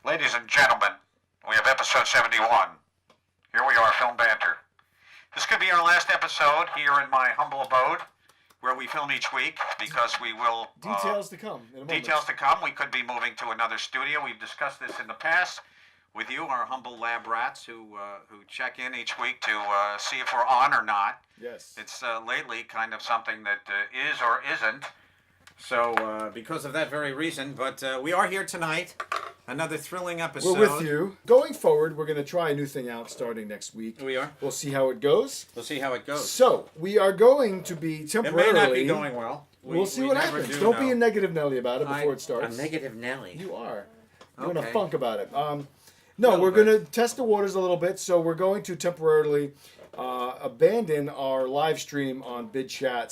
Ladies and gentlemen, we have episode 71. Here we are, Film Banter. This could be our last episode here in my humble abode, where we film each week, because we will... Details to come in a moment. Details to come. We could be moving to another studio. We've discussed this in the past with you, our humble lab rats, who check in each week to see if we're on or not. Yes. It's lately kind of something that is or isn't. So, because of that very reason, but we are here tonight. Another thrilling episode. We're with you. Going forward, we're going to try a new thing out starting next week. We are. We'll see how it goes. We'll see how it goes. So, we are going to be temporarily... It may not be going well. We'll see what happens. Don't be a negative Nelly about it before it starts. A negative Nelly. You are. You're Okay. in a funk about it. No, we're going to test the waters a little bit, so we're going to temporarily abandon our live stream on BidChat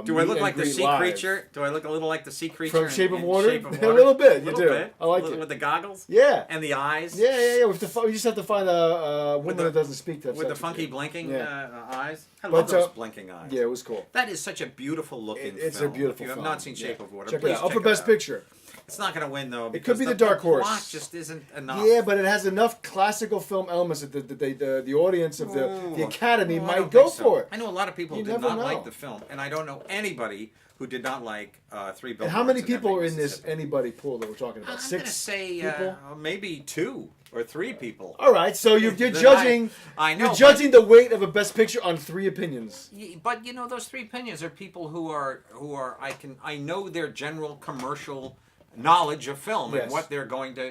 / Do I look like the sea creature? Do I look a little like the sea creature from Shape of Water? Shape of A little bit, you little do. Bit. I like it. With the goggles? Yeah. And the eyes? Yeah. We just have to find a woman that doesn't speak that. With the funky blinking eyes? I But, love those blinking eyes. Yeah, it was cool. That is such a beautiful looking film. It's a beautiful film. If you have not seen Shape of Water, check please it out. Up check for Best out. Picture. It's not going to win, though. It could be the dark horse. The plot just isn't enough. Yeah, but it has enough classical film elements that the audience of the Academy I might don't go think so. for it. I know a lot of people did never not know. like the film, and I don't know anybody who did not like Three Billboards. And how many in people are Ebbing, in this Mississippi. anybody pool that we're talking about? I'm 6 going to say people? maybe 2 or 3 people. All right, so you're Then judging. I know, You're judging the weight of a Best Picture on 3 opinions. But you know, those 3 opinions are people who are I know their general commercial knowledge of film and Yes.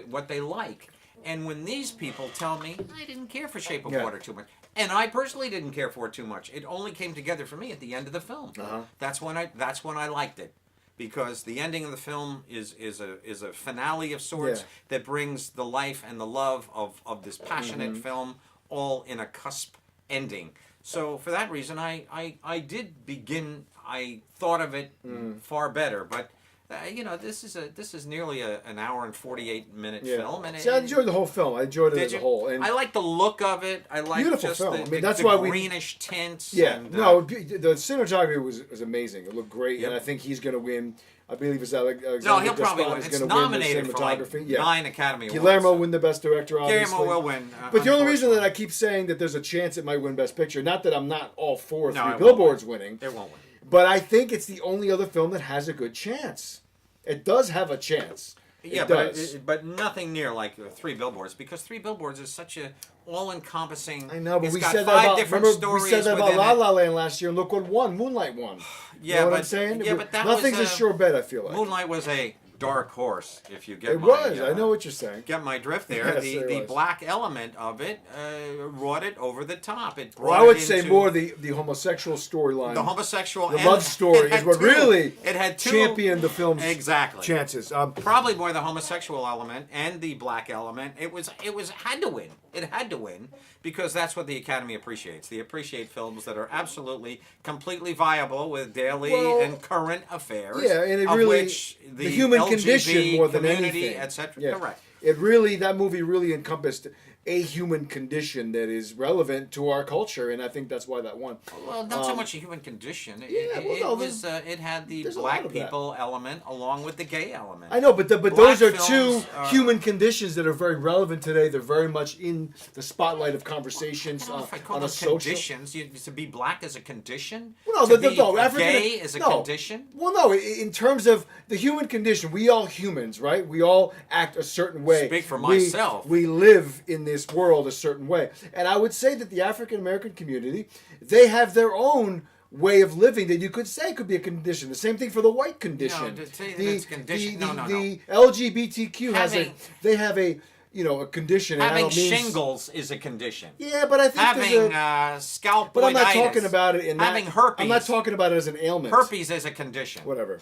what they like. And when these people tell me I didn't care for Shape of Yeah. Water too much, and I personally didn't care for it too much, it only came together for me at the end of the film. That's when I liked it, because the ending of the film is a finale of sorts that brings the life and the love of this passionate film all in a cusp ending. So for that reason, I thought of it far better, but. This is nearly an hour and 48-minute film, and I enjoyed the whole film. I enjoyed it as a whole. And I like the look of it. I like beautiful just film. the that's why greenish tints. Yeah, and, the cinematography was amazing. It looked great, Yep. and I think he's going to win. I believe it's Alexander no, he'll probably Desplat win. is It's going to win the nominated for like cinematography. 9 Academy Awards. Guillermo win the Best Director, obviously. Guillermo will win. But the only reason that I keep saying that there's a chance it might win Best Picture, not that I'm not all for No, Three it Billboards winning, it won't win. but I think it's the only other film that has a good chance. It does have a chance. Yeah, it does. but nothing near like Three Billboards, because Three Billboards is such a all-encompassing. I know, but it's we got said 5 that about. different Remember, stories we said that about within La it. La Land last year, and look what won. Moonlight won. Yeah, you know what but I'm saying? yeah, but that nothing's was a sure bet. I feel like Moonlight was a dark horse. If you get it my, was. I know what you're saying. Get my drift there. Yes, the it was. black element of it brought it over the top. It brought Well, I would it say into more the homosexual storyline. the homosexual, The and love story it had is what two- really it had two, championed the film's exactly chances. Probably more the homosexual element and the black element. It had to win. It had to win because that's what the Academy appreciates. They appreciate films that are absolutely, completely viable with daily and current affairs. Yeah, and it of really which the human LGBT condition more than community, anything, etc. Yeah. Correct. That movie really encompassed a human condition that is relevant to our culture, and I think that's why that won. Well, not so much a human condition. It had the there's a lot black of that. people element along with the gay element. I know, but Black those are films two are- human conditions that are very relevant today. They're very much in the spotlight of conversations I don't know if I call on them a social. conditions. To be black is a condition. Well, to no, be no, African, gay is a no. condition. Well, no, in terms of the human condition, we all humans, right? We all act a certain way. Speak for myself. We live in this world a certain way. And I would say that the African American community, they have their own way of living that you could say could be a condition. The same thing for the white condition. to say that it's a condition- no. The LGBTQ Having- they have a condition. And I Having don't mean, shingles is a condition. Yeah, but I think Having there's scalp but I'm not blindness, talking about it in that. having herpes. I'm not talking about it as an ailment. Herpes is a condition. Whatever.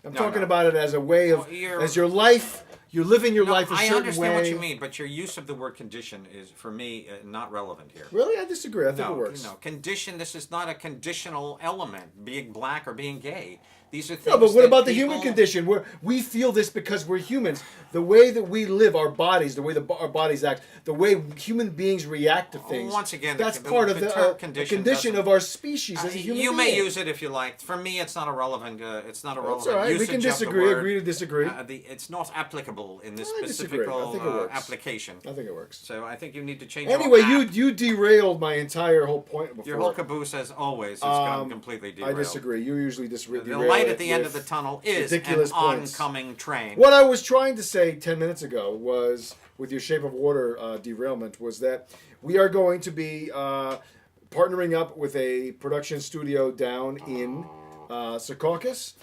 I'm No, talking no. about it as a way of, Well, as your life, you're living your No, life a I certain understand way. what you mean, but your use of the word condition is, for me, not relevant here. Really? I disagree. I think it works. No, condition. This is not a conditional element. Being black or being gay. These are things. No, but what that about the people- human condition? We feel this because we're humans. The way that we live, our bodies, the way our bodies act, the way human beings react to things. Once again, that's the part of term the condition condition doesn't- of our species as a human You being. may use it if you like. For me, it's not a relevant. It's not a relevant That's all right. We usage can of the disagree. word. Agree to disagree. It's not applicable useful in this I disagree. specific I think it works. application. I think it works. So I think you need to change. Anyway, your you derailed my entire whole point before. Your whole caboose, as always, has gone completely I derailed. disagree. You usually derail The light it at the end of with the tunnel is ridiculous an points. oncoming train. What I was trying to say 10 minutes ago was, with your Shape of Water derailment, was that we are going to be partnering up with a production studio down in Secaucus.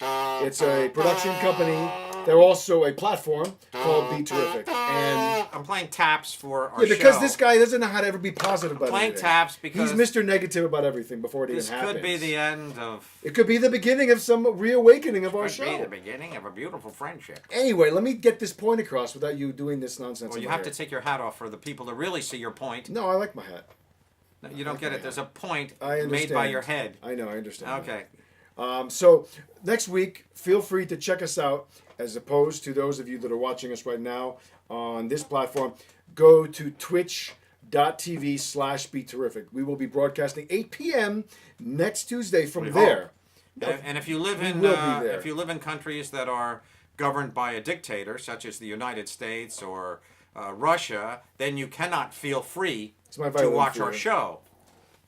It's a production company. They're also a platform called Be Terrific. And I'm playing taps for our because show. this guy doesn't know how to ever be positive about playing anything. taps because He's Mr. Negative about everything before it even happens. This could be the end of. It could be the beginning of some reawakening of our Could be show. the beginning of a beautiful friendship. Anyway, let me get this point across without you doing this nonsense. Well, in you my have to hair. take your hat off for the people to really see your point. No, I like my hat. No, you don't get it. There's a point I understand. made by your head. I know, I understand. Okay. So next week, feel free to check us out. As opposed to those of you that are watching us right now on this platform, go to twitch.tv/BeTerrific. We will be broadcasting 8 p.m. next Tuesday from there. And if you live in countries that are governed by a dictator, such as the United States or Russia, then you cannot feel free to watch our show.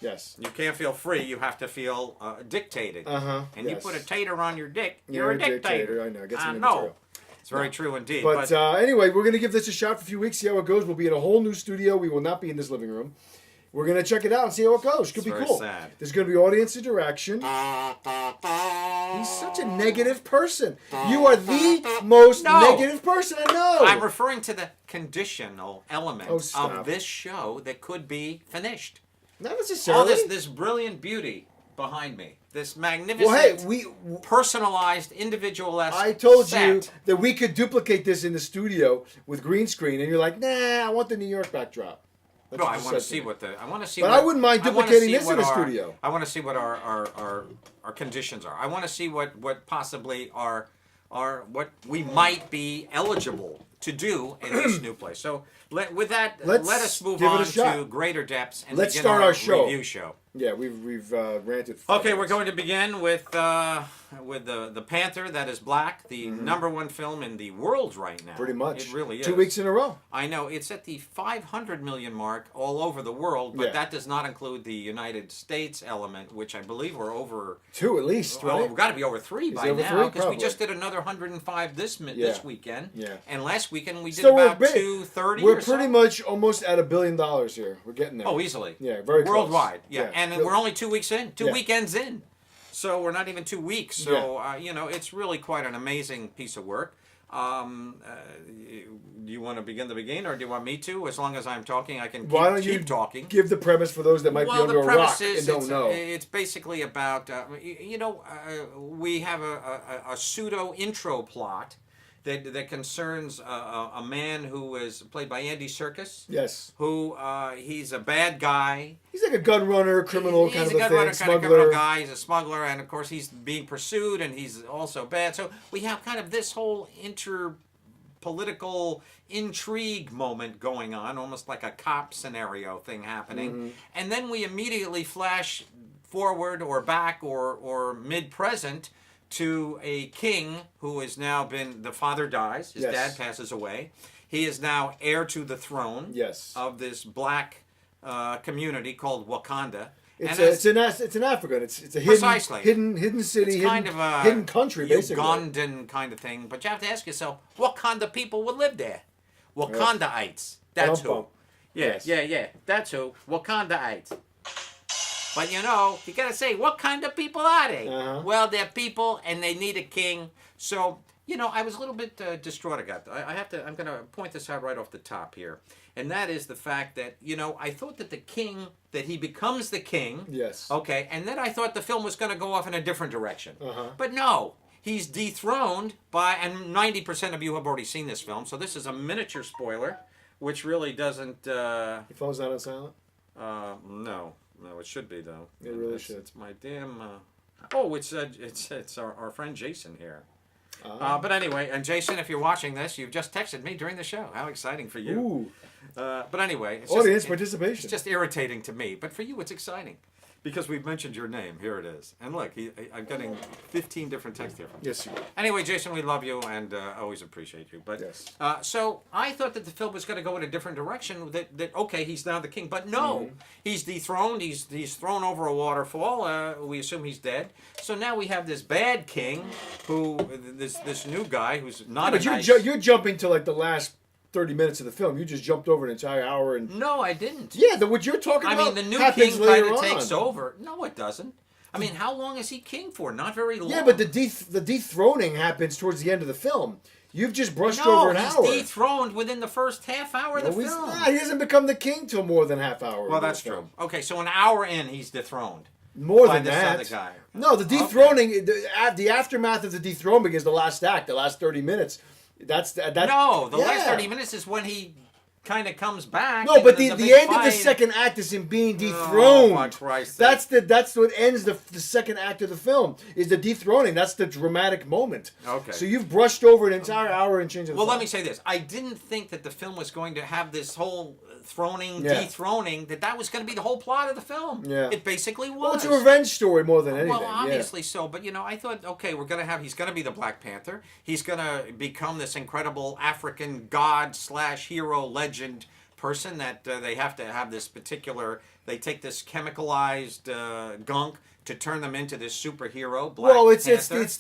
Yes. You can't feel free. You have to feel dictated. Uh-huh. And you put a tater on your dick, You're a dictator. I know. Get some know. It's very true indeed. But anyway, we're going to give this a shot for a few weeks, see how it goes. We'll be in a whole new studio. We will not be in this living room. We're going to check it out and see how it goes. It could be cool. Sad. There's going to be audience interaction. He's such a negative person. You are the most negative person I know. I'm referring to the conditional element of this show that could be finished. Not necessarily. All this brilliant beauty behind me. This magnificent, personalized, individualized I told set. you that we could duplicate this in the studio with green screen, and you're like, nah, I want the New York backdrop. No, I want to see what the. I want to see. But what, I wouldn't mind duplicating this in the studio. I want to see what our conditions are. I want to see what possibly are what we might be eligible to do in this new place. So let us move on to greater depths and let's begin start our show. Review show. Yeah, we've ranted. Okay, we're going to begin with the Panther that is black, the number one film in the world right now. Pretty much. It really is. 2 weeks in a row. I know. It's at the 500 million mark all over the world, but that does not include the United States element, which I believe we're over... 2 at least, right? We've got to be over 3 by now, because we just did another 105 this weekend. Yeah. And last weekend we did about 230 We're pretty much almost at $1 billion here. We're getting there. Oh, easily. Yeah, very close. Worldwide, yeah. And we're only 2 weeks in, 2 weekends in. So we're not even 2 weeks. So, it's really quite an amazing piece of work. Do you want to begin the beginning, or do you want me to? As long as I'm talking, I can keep talking. Give the premise for those that might be under a rock and don't know. It's basically about, we have a pseudo-intro plot that concerns a man who is played by Andy Serkis. Yes. Who he's a bad guy. He's like a gun runner, criminal kind of a thing. He's a gun runner, kind of criminal guy. He's a smuggler, and of course he's being pursued, and he's also bad. So we have kind of this whole political intrigue moment going on, almost like a cop scenario thing happening. And then we immediately flash forward or back or mid-present to a king who has now been, the father dies, his dad passes away. He is now heir to the throne of this black community called Wakanda. It's in Africa. It's a hidden city, it's kind of a hidden country, basically. Ugandan kind of thing. But you have to ask yourself, what kind of people would live there? Wakandaites. That's who. Yeah. That's who. Wakandaites. But you got to say, what kind of people are they? Well, they're people, and they need a king. So, I was a little bit distraught about that. I'm going to point this out right off the top here. And that is the fact that, I thought that that he becomes the king. Yes. Okay, and then I thought the film was going to go off in a different direction. But no, he's dethroned by, and 90% of you have already seen this film, so this is a miniature spoiler, which really doesn't... He falls down on silent? No. No, it should be though. It really should. It's my damn. It's our friend Jason here. But anyway, and Jason, if you're watching this, you've just texted me during the show. How exciting for you! Ooh. But anyway, Audience participation. It's just irritating to me, but for you, it's exciting. Because we've mentioned your name. Here it is. And look, I'm getting 15 different texts here from you. Yes, you are. Anyway, Jason, we love you and always appreciate you. But Yes. so I thought that the film was going to go in a different direction. That okay, he's now the king, but no, he's dethroned. He's thrown over a waterfall. We assume he's dead. So now we have this bad king, who this new guy who's not. But you're jumping to like the last 30 minutes of the film. You just jumped over an entire hour and. No, I didn't. Yeah, what you're talking about. I mean, the new happens king kind later of on. takes over. No, it doesn't. I mean, how long is he king for? Not very long. Yeah, but the dethroning happens towards the end of the film. You've just brushed no, over an hour. he's dethroned within the first half hour of the He's film. not. He doesn't become the king till more than half hour. Well, that's true. Okay, so an hour in, he's dethroned. More by than this that. other guy. No, the dethroning, the aftermath of the dethroning is the last act, the last 30 minutes. No, the last 30 minutes is when he kind of comes back. No, but the big end of fight. the second act is him being dethroned. Oh, my Christ. That's what ends the second act of the film is the dethroning. That's the dramatic moment. Okay. So you've brushed over an entire hour and changed the Well, film. let me say this. I didn't think that the film was going to have this whole dethroning, that was going to be the whole plot of the film. Yeah. It basically was. Well, it's a revenge story more than anything. Well, obviously so, but I thought, okay, he's going to be the Black Panther. He's going to become this incredible African god / hero legend person that they have to have this particular. They take this chemicalized gunk to turn them into this superhero. Black Panther. it's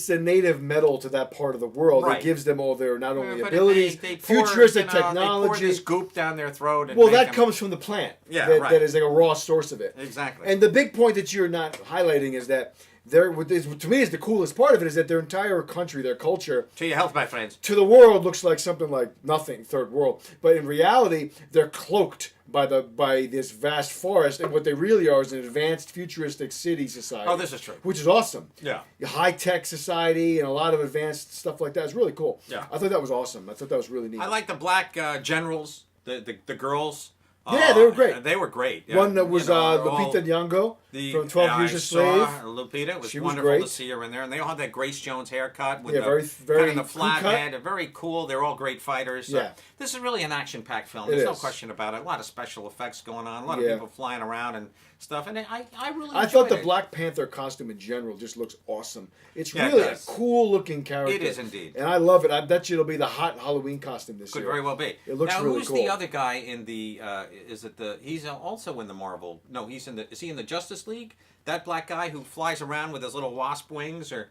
the native metal to that part of the world. Right. It gives them all their not only But abilities, they pour, futuristic They pour technology. this goop down their throat. And Well, that comes from the plant. Yeah, that, right. That is like a raw source of it. Exactly. And the big point that you're not highlighting is that to me is the coolest part of it is that their entire country, their culture, to your health, my friends, to the world looks like something like nothing, third world. But in reality, they're cloaked by this vast forest, and what they really are is an advanced futuristic city society. Oh, this is true. Which is awesome. Yeah. High tech society and a lot of advanced stuff like that. It's really cool. Yeah. I thought that was awesome. I thought that was really neat. I like the black generals, the girls. Yeah, they were great. They were great. Yeah. One that was Lupita Nyong'o from 12 Years a Slave. Lupita. It was She wonderful great. to see her in there. And they all had that Grace Jones haircut with very kind of the flat crew cut. head. Very cool. They're all great fighters. So Yeah. This is really an action-packed film. It There's no is. question about it. A lot of special effects going on. A lot of Yeah. people flying around and stuff. And I really I thought enjoyed the it. Black Panther costume in general just looks awesome. It's Yeah, it really a does. cool looking character. It is indeed. And I love it. I bet you it'll be the hot Halloween costume this Could year. very well be. It looks now, really who's cool. the other guy in the? He's also in the Marvel. No, he's in the. Is he in the Justice League? That black guy who flies around with his little wasp wings, or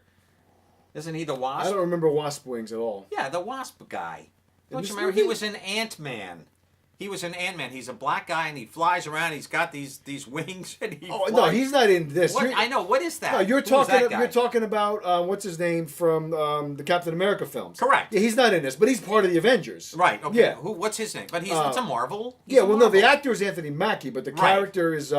isn't he the Wasp? I don't remember Wasp Wings at all. Yeah, the Wasp guy. Don't this you remember? He movie? was in Ant-Man. He was in Ant-Man. He's a black guy and he flies around. He's got these wings and he. Oh flies. no, he's not in this. What? You're- I know. What is that? No, you're Who is that guy? talking about what's his name from the Captain America films. Correct. Yeah, he's not in this, but he's part of the Avengers. Right. Okay. Yeah. What's his name? But it's a Marvel. He's Yeah. a Well, no, the Marvel. actor is Anthony Mackie, but the Right. character is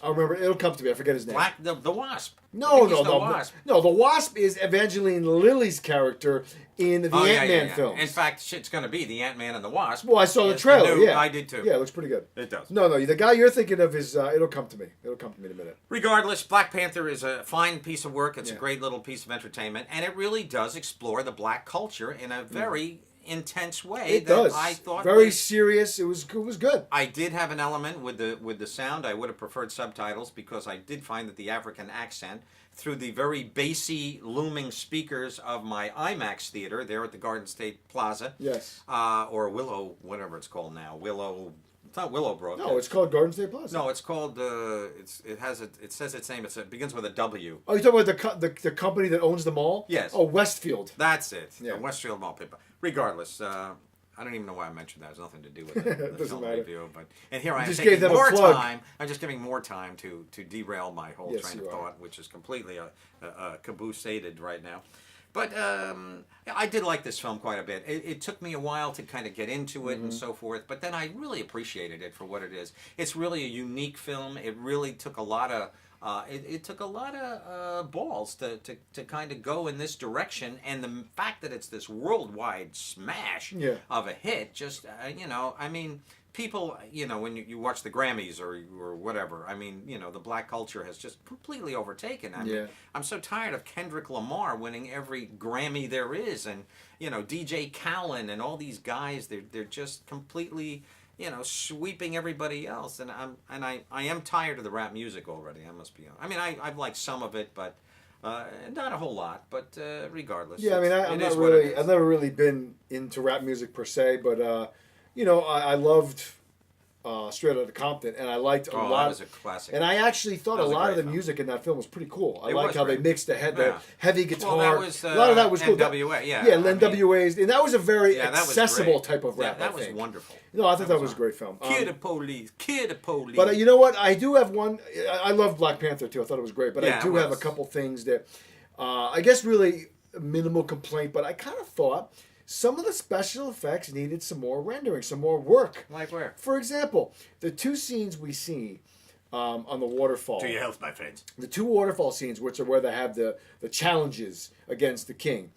I'll remember. It'll come to me. I forget his name. The Wasp. I No, think no, he's the no, Wasp. no. The Wasp is Evangeline Lilly's character in the Ant-Man films. In fact, it's going to be the Ant-Man and the Wasp. Well, I saw the It's trailer. new- Yeah, I did too. Yeah, it looks pretty good. It does. No, the guy you're thinking of is. It'll come to me. It'll come to me in a minute. Regardless, Black Panther is a fine piece of work. It's a Yeah. great little piece of entertainment, and it really does explore the black culture in a very intense way. It does. I thought very was- serious. It was good. I did have an element with the sound. I would have preferred subtitles because I did find that the African accent, through the very bassy looming speakers of my IMAX theater there at the Garden State Plaza, Yes. or Willow, whatever it's called now, Willow. It's not Willowbrook. No, it's called Garden State Plaza. No, it's called. It says its name. It begins with a W. Oh, you're talking about the company that owns the mall? Yes. Oh, Westfield. That's it. Yeah. The Westfield Mall paper. Regardless, I don't even know why I mentioned that. It has nothing to do with the Doesn't film matter. review. And here I am Just taking gave them a more plug. time. I'm just giving more time to derail my whole Yes, train you of are. thought, which is completely caboose-ated right now. But I did like this film quite a bit. It took me a while to kind of get into it and so forth, but then I really appreciated it for what it is. It's really a unique film. It really took a lot of it took a lot of balls to kind of go in this direction, and the fact that it's this worldwide smash Yeah. of a hit, just I mean. People, when you watch the Grammys or whatever, I mean, the black culture has just completely overtaken. I mean, Yeah. I'm so tired of Kendrick Lamar winning every Grammy there is, and DJ Khaled and all these guys. They're just completely sweeping everybody else, and I am tired of the rap music already. I must be honest. I mean, I've liked some of it, but not a whole lot. But regardless, yeah, I mean, I've never really been into rap music per se, but I loved Straight Outta Compton, and I liked a lot. That was a classic. And I actually thought a lot of the music in that film was pretty cool. I liked how they mixed the heavy guitar. Well, that was, a lot of that was cool. NWA, NWA's, and that was a very accessible type of rap. That was wonderful. No, I thought that was a great film. Kill the police. But you know what? I do have one. I love Black Panther too. I thought it was great. But I do have a couple things that, I guess, really minimal complaint. But I kind of thought some of the special effects needed some more rendering, some more work. Like where? For example, the two scenes we see on the waterfall. To your health, my friends. The two waterfall scenes, which are where they have the challenges against the king.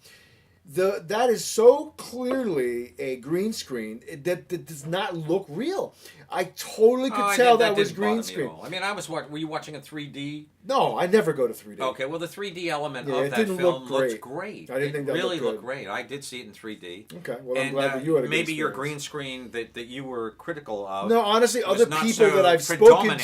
That is so clearly a green screen that does not look real. I totally could tell that was green screen. I mean, were you watching a 3D? No, I never go to 3D. Okay, well, the 3D element of that film looked great. I didn't think that really looked great. I did see it in 3D. Okay, well, I'm glad that you had a maybe your green screen that you were critical of. No, honestly, other people that I've spoken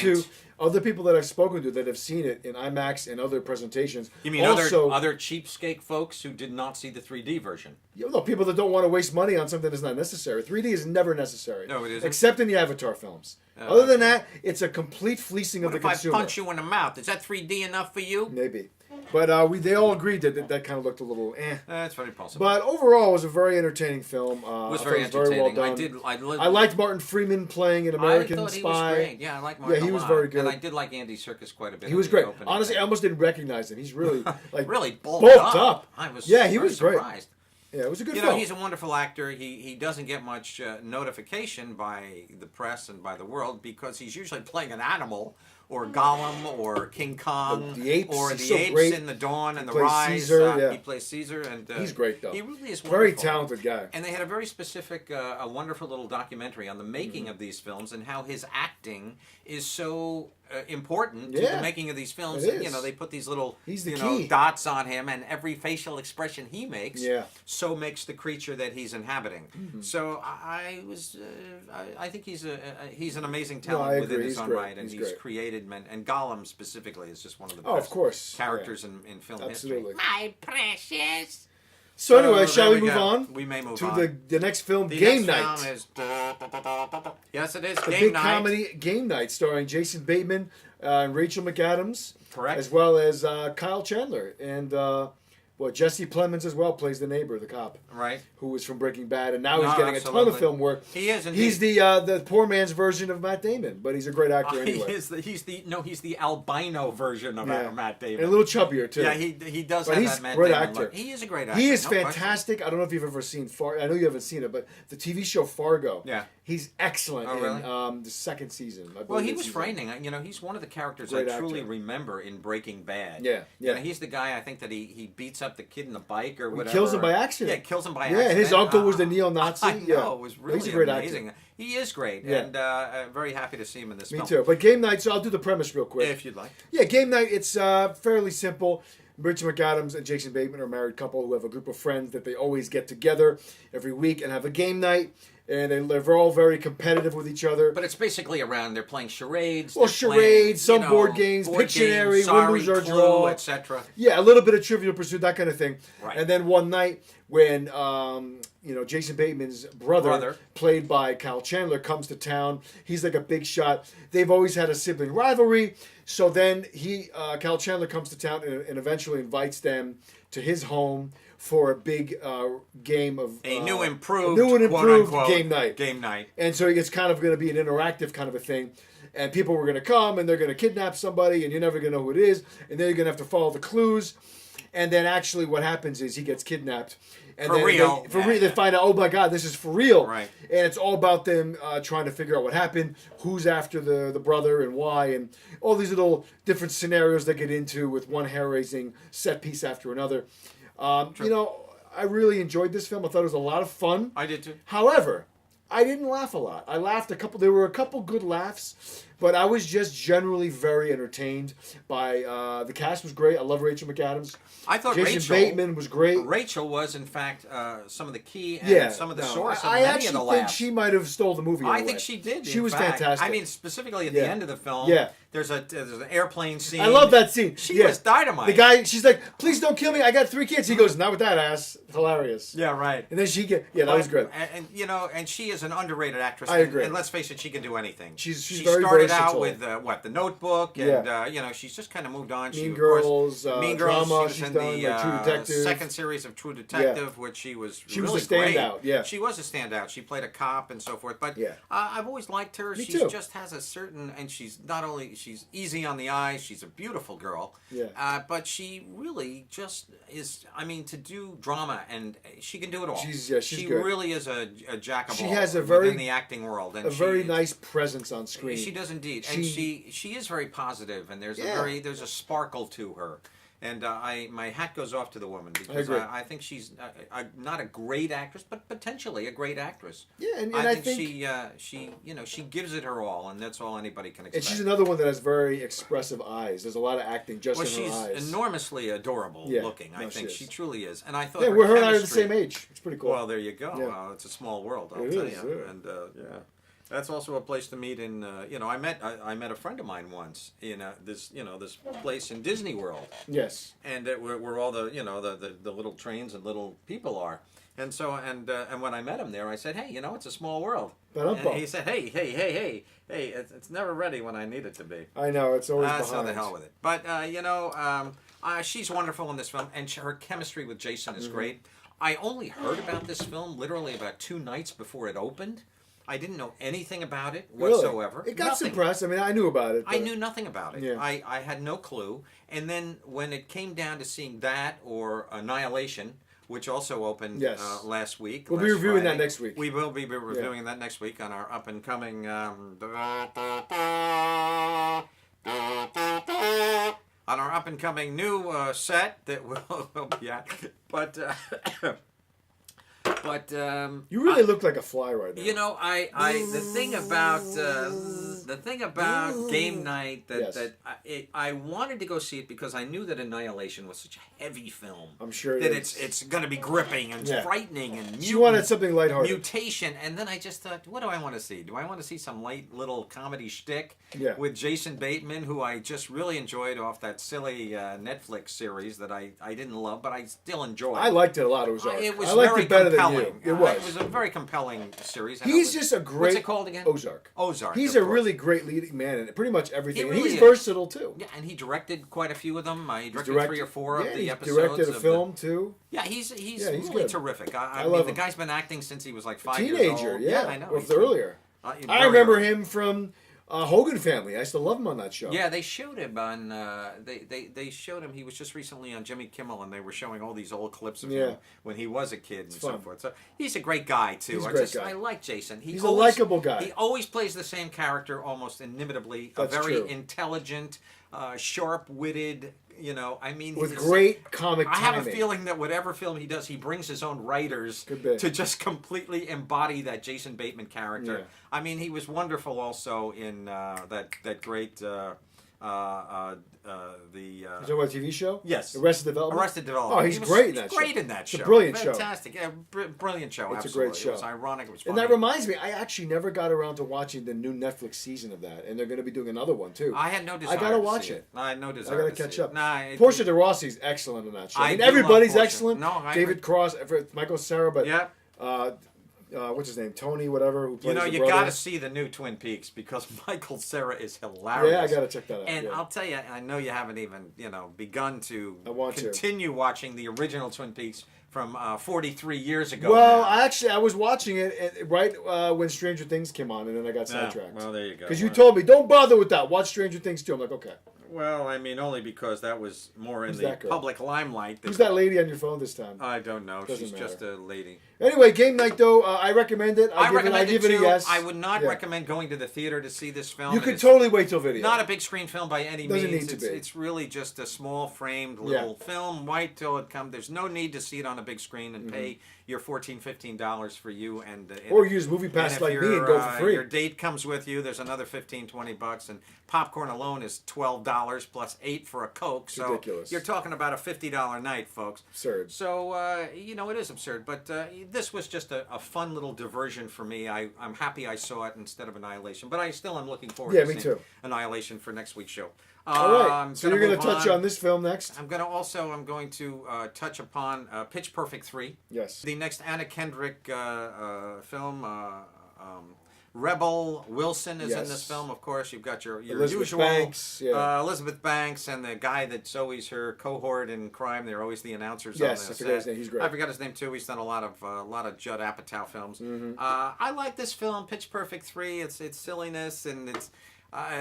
to that have seen it in IMAX and other presentations. You mean other cheapskate folks who did not see the 3D version? People that don't want to waste money on something that's not necessary. 3D is never necessary. No, it isn't. Except in the Avatar films. Other than that, it's a complete fleecing of the consumer. If I punch you in the mouth, is that 3D enough for you? Maybe. But they all agreed that kind of looked a little eh. That's very possible. But overall, it was a very entertaining film. It was very entertaining. Very well done. I liked Martin Freeman playing an American I thought Spy. He was great. Yeah, I like Martin. Yeah, he was very good. And I did like Andy Serkis quite a bit. He was great. Honestly, I almost didn't recognize him. He's really really bulked up. I was he was surprised. Great. Yeah, it was a good film. He's a wonderful actor. He doesn't get much notification by the press and by the world because he's usually playing an animal or Gollum or King Kong the apes, or the so apes great. in the Dawn and he the Rise. Caesar, He plays Caesar, and he's great though. He really is wonderful. Very talented guy. And they had a very specific, a wonderful little documentary on the making of these films and how his acting is so important to the making of these films. They put these little dots on him, and every facial expression he makes so makes the creature that he's inhabiting. So I think he's an amazing talent within his own right, and he's created men. And Gollum specifically is just one of the best characters in film history. My precious. So anyway, shall we move on? We may move to on. the next film, Game Night. Yes, it is. The big comedy Game Night, starring Jason Bateman and Rachel McAdams. Correct. As well as Kyle Chandler. And Jesse Plemons as well plays the neighbor, the cop. Right. Who was from Breaking Bad, and now he's getting a ton of film work. He is, indeed. He's the poor man's version of Matt Damon, but he's a great actor anyway. He's the albino version of Matt Damon. And a little chubbier, too. Yeah, he does have that Matt Damon actor. Look. He is a great actor. He is fantastic. Question. I don't know if you've ever seen Fargo. I know you haven't seen it, but the TV show Fargo. Yeah. He's excellent really? In the second season. Well, he was frightening. He's one of the characters I truly remember in Breaking Bad. Yeah. He's the guy, I think, that he beats up the kid in the bike or whatever. He kills him by accident. Yeah, kills him by accident. Yeah, his uncle was the neo-Nazi. I know, it was really he's a great amazing. Actor. He is great, and I'm very happy to see him in this film. Me too. But Game Night, so I'll do the premise real quick. If you'd like. Yeah, Game Night, it's fairly simple. Rachel McAdams and Jason Bateman are a married couple who have a group of friends that they always get together every week and have a game night. And they're all very competitive with each other. But it's basically around, they're playing charades. Well, charades, some board games, Pictionary, win, lose, or draw, etc. Yeah, a little bit of Trivial Pursuit, that kind of thing. Right. And then one night when Jason Bateman's brother, played by Kyle Chandler, comes to town. He's like a big shot. They've always had a sibling rivalry. So then Kyle Chandler comes to town and eventually invites them to his home for a big game of a new and improved game night. Game night. And so it's kind of going to be an interactive kind of a thing. And people were going to come and they're going to kidnap somebody and you're never going to know who it is. And then you're going to have to follow the clues. And then actually what happens is he gets kidnapped. And for real. They find out, oh my God, this is for real. Right. And it's all about them trying to figure out what happened, who's after the brother and why, and all these little different scenarios they get into with one hair-raising set piece after another. I really enjoyed this film. I thought it was a lot of fun. I did too. However, I didn't laugh a lot. I laughed a couple. There were a couple good laughs, But I was just generally very entertained by the cast was great. I love Rachel McAdams. I thought Jason Bateman was great. Rachel was, in fact, some of the key and Yeah, some of the no, source of I many actually of the think laughs. she might have stole the movie. In a I way. think she did. She in was fact. fantastic. I mean, specifically at Yeah. the end of the film. Yeah. There's an airplane scene. I love that scene. She was dynamite. The guy, she's like, "Please don't kill me. I got 3 kids." He goes, "Not with that ass." Hilarious. Yeah, right. And then that was good. And you know, and she is an underrated actress. I agree. And let's face it, she can do anything. She started very out versatile. with The Notebook, and you know, she's just kind of moved on. Mean Of Girls, course, Mean Girls. drama She she's was in done, the like True Detective. second series of True Detective, which she was She really was a standout. great. Yeah, she was a standout. She played a cop and so forth. But Yeah. I've always liked her. Me She too. just has a certain, and she's not only she's easy on the eyes. She's a beautiful girl. Yeah. But she really just is. I mean, to do drama, and she can do it all. She's she good. really is a jack of all. She has a within the acting world, and a very nice presence on screen. She does indeed, and she is very positive, and there's a sparkle to her. And my hat goes off to the woman because I think she's not a great actress, but potentially a great actress. Yeah, and I I think she gives it her all, and that's all anybody can expect. And she's another one that has very expressive eyes. There's a lot of acting just in her eyes. She's enormously adorable looking. I think she truly is. And I thought her and I are the same age. It's pretty cool. Well, there you go. Yeah. It's a small world, I'll tell you. Yeah. And that's also a place to meet. In I met a friend of mine once in this place in Disney World. Yes. And where all the the little trains and little people are. And so and when I met him there, I said, "Hey, it's a small world." And he said, "Hey, it's never ready when I need it to be." I know, it's always behind. So the hell with it. But she's wonderful in this film, and her chemistry with Jason is great. I only heard about this film literally about 2 nights before it opened. I didn't know anything about it whatsoever. Really? It got some press. I mean, I knew about it. I knew nothing about it. Yeah. I had no clue. And then when it came down to seeing that or Annihilation, which also opened last week. We'll be reviewing that next week. We will be reviewing that next week on our up and coming new set that we'll be at. But you really look like a fly right now. The thing about game night that I wanted to go see it because I knew that Annihilation was such a heavy film. I'm sure that it's going to be gripping and frightening and you wanted something lighthearted. Mutation, and then I just thought, what do I want to see? Do I want to see some light little comedy shtick with Jason Bateman, who I just really enjoyed off that silly Netflix series that I didn't love, but I still enjoyed. I liked it a lot. It was I liked very it better compelling. than you. It was. It was a very compelling series. He's just a great. What's it called again? Ozark. He's a really great leading man in pretty much everything. Really and he's versatile too. Yeah, and he directed quite a few of them. He directed 3 or 4 of the episodes. He directed a film too. Yeah, he's really good. terrific. I mean, love the him. guy's been acting since he was like 5 Teenager, years old. yeah. I know. Or earlier. I remember him from Hogan Family. I used to love him on that show. Yeah, they showed him on. They showed him. He was just recently on Jimmy Kimmel, and they were showing all these old clips of him when he was a kid and so forth. So he's a great guy too. He's a great guy. I like Jason. He's a likable guy. He always plays the same character, almost inimitably. That's a very true. intelligent, sharp-witted. With great comic timing. I have a feeling that whatever film he does, he brings his own writers to just completely embody that Jason Bateman character. Yeah. I mean, he was wonderful also in that great You talking about a TV show? Yes. Arrested Development? Arrested Development. Oh, he's great in that show. Great in that show. It's a brilliant show. Fantastic. Yeah, brilliant show. It's absolutely. a great show. It was ironic. It was funny. And that reminds me, I actually never got around to watching the new Netflix season of that. And they're going to be doing another one, too. I had no desire I got to watch it. I had no desire I got to catch up. Nah, Portia de Rossi's excellent in that show. I mean, do everybody's love Portia. excellent. No, David Cross, Michael Cera, but... Yeah. What's his name? Tony, whatever. Who plays the you brother. got to see the new Twin Peaks because Michael Cera is hilarious. Yeah, I got to check that out. And I'll tell you, I know you haven't even begun to continue watching the original Twin Peaks from 43 years ago. Well, now. I was watching it right when Stranger Things came on, and then I got sidetracked. Well, there you go. Because you told me, don't bother with that. Watch Stranger Things too. I'm like, okay. Well, I mean, only because that was more in the public limelight. Who's that lady on your phone this time? I don't know. She's matter. just a lady. Anyway, game night though, I recommend it. I recommend it too. A yes. I would not recommend going to the theater to see this film. You could totally wait till video. Not a big screen film by any means. Doesn't need to be. It's really just a small framed little film, white till it comes. There's no need to see it on a the big screen and pay your $14-15 for you. Or use Movie Pass like me and go for free. Your date comes with you. There's another $15-20, and popcorn alone is $12 plus $8 for a Coke. So ridiculous. You're talking about a $50 night, folks. Absurd. So it is absurd. But this was just a fun little diversion for me. I'm happy I saw it instead of Annihilation, but I still am looking forward to seeing Annihilation for next week's show. All right. So you're going to touch on this film next? I'm going to touch upon Pitch Perfect 3. Yes. The next Anna Kendrick film. Rebel Wilson is in this film, of course. You've got your Elizabeth usual Banks, Elizabeth Banks, and the guy that's always her cohort in crime. They're always the announcers. Yes, on the I forgot his name. He's great. I forgot his name too. He's done a lot of Judd Apatow films. I like this film, Pitch Perfect 3. It's silliness, and it's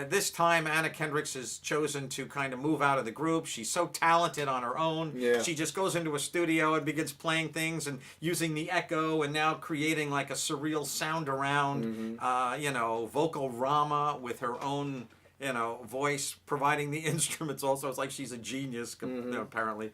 this time Anna Kendrick has chosen to kind of move out of the group. She's so talented on her own. Yeah. She just goes into a studio and begins playing things and using the echo and now creating like a surreal sound around, vocal rama with her own, voice, providing the instruments also. It's like she's a genius, apparently.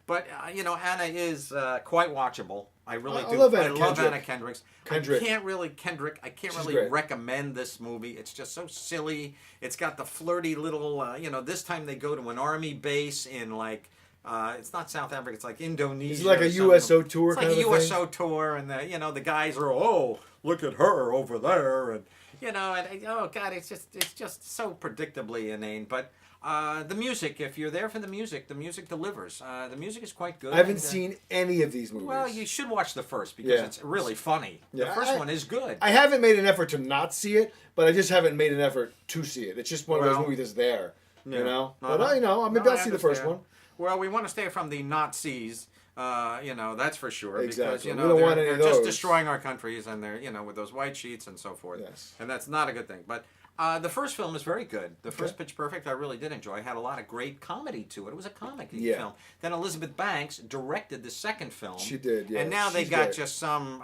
But, Anna is quite watchable. I really do. I love Anna Kendrick. I can't really recommend this movie. It's just so silly. It's got the flirty little, this time they go to an army base in it's not South Africa. It's like Indonesia. It's like a USO tour. It's like a USO tour, and the guys are look at her over there, and oh God, it's just so predictably inane, but. The music, if you're there for the music delivers. The music is quite good. I haven't seen any of these movies. Well, you should watch the first because it's really funny. The first one is good. I haven't made an effort to not see it, but I just haven't made an effort to see it. It's just one of those movies that's there, But maybe I'll see the first one. Well, we want to stay from the Nazis. That's for sure. Exactly. Because, we don't want any of those. They're just destroying our countries, and they're, with those white sheets and so forth. Yes. And that's not a good thing. But the first film is very good. The first Pitch Perfect I really did enjoy. It had a lot of great comedy to it. It was a comic film. Then Elizabeth Banks directed the second film. She did, yeah. And now they got just some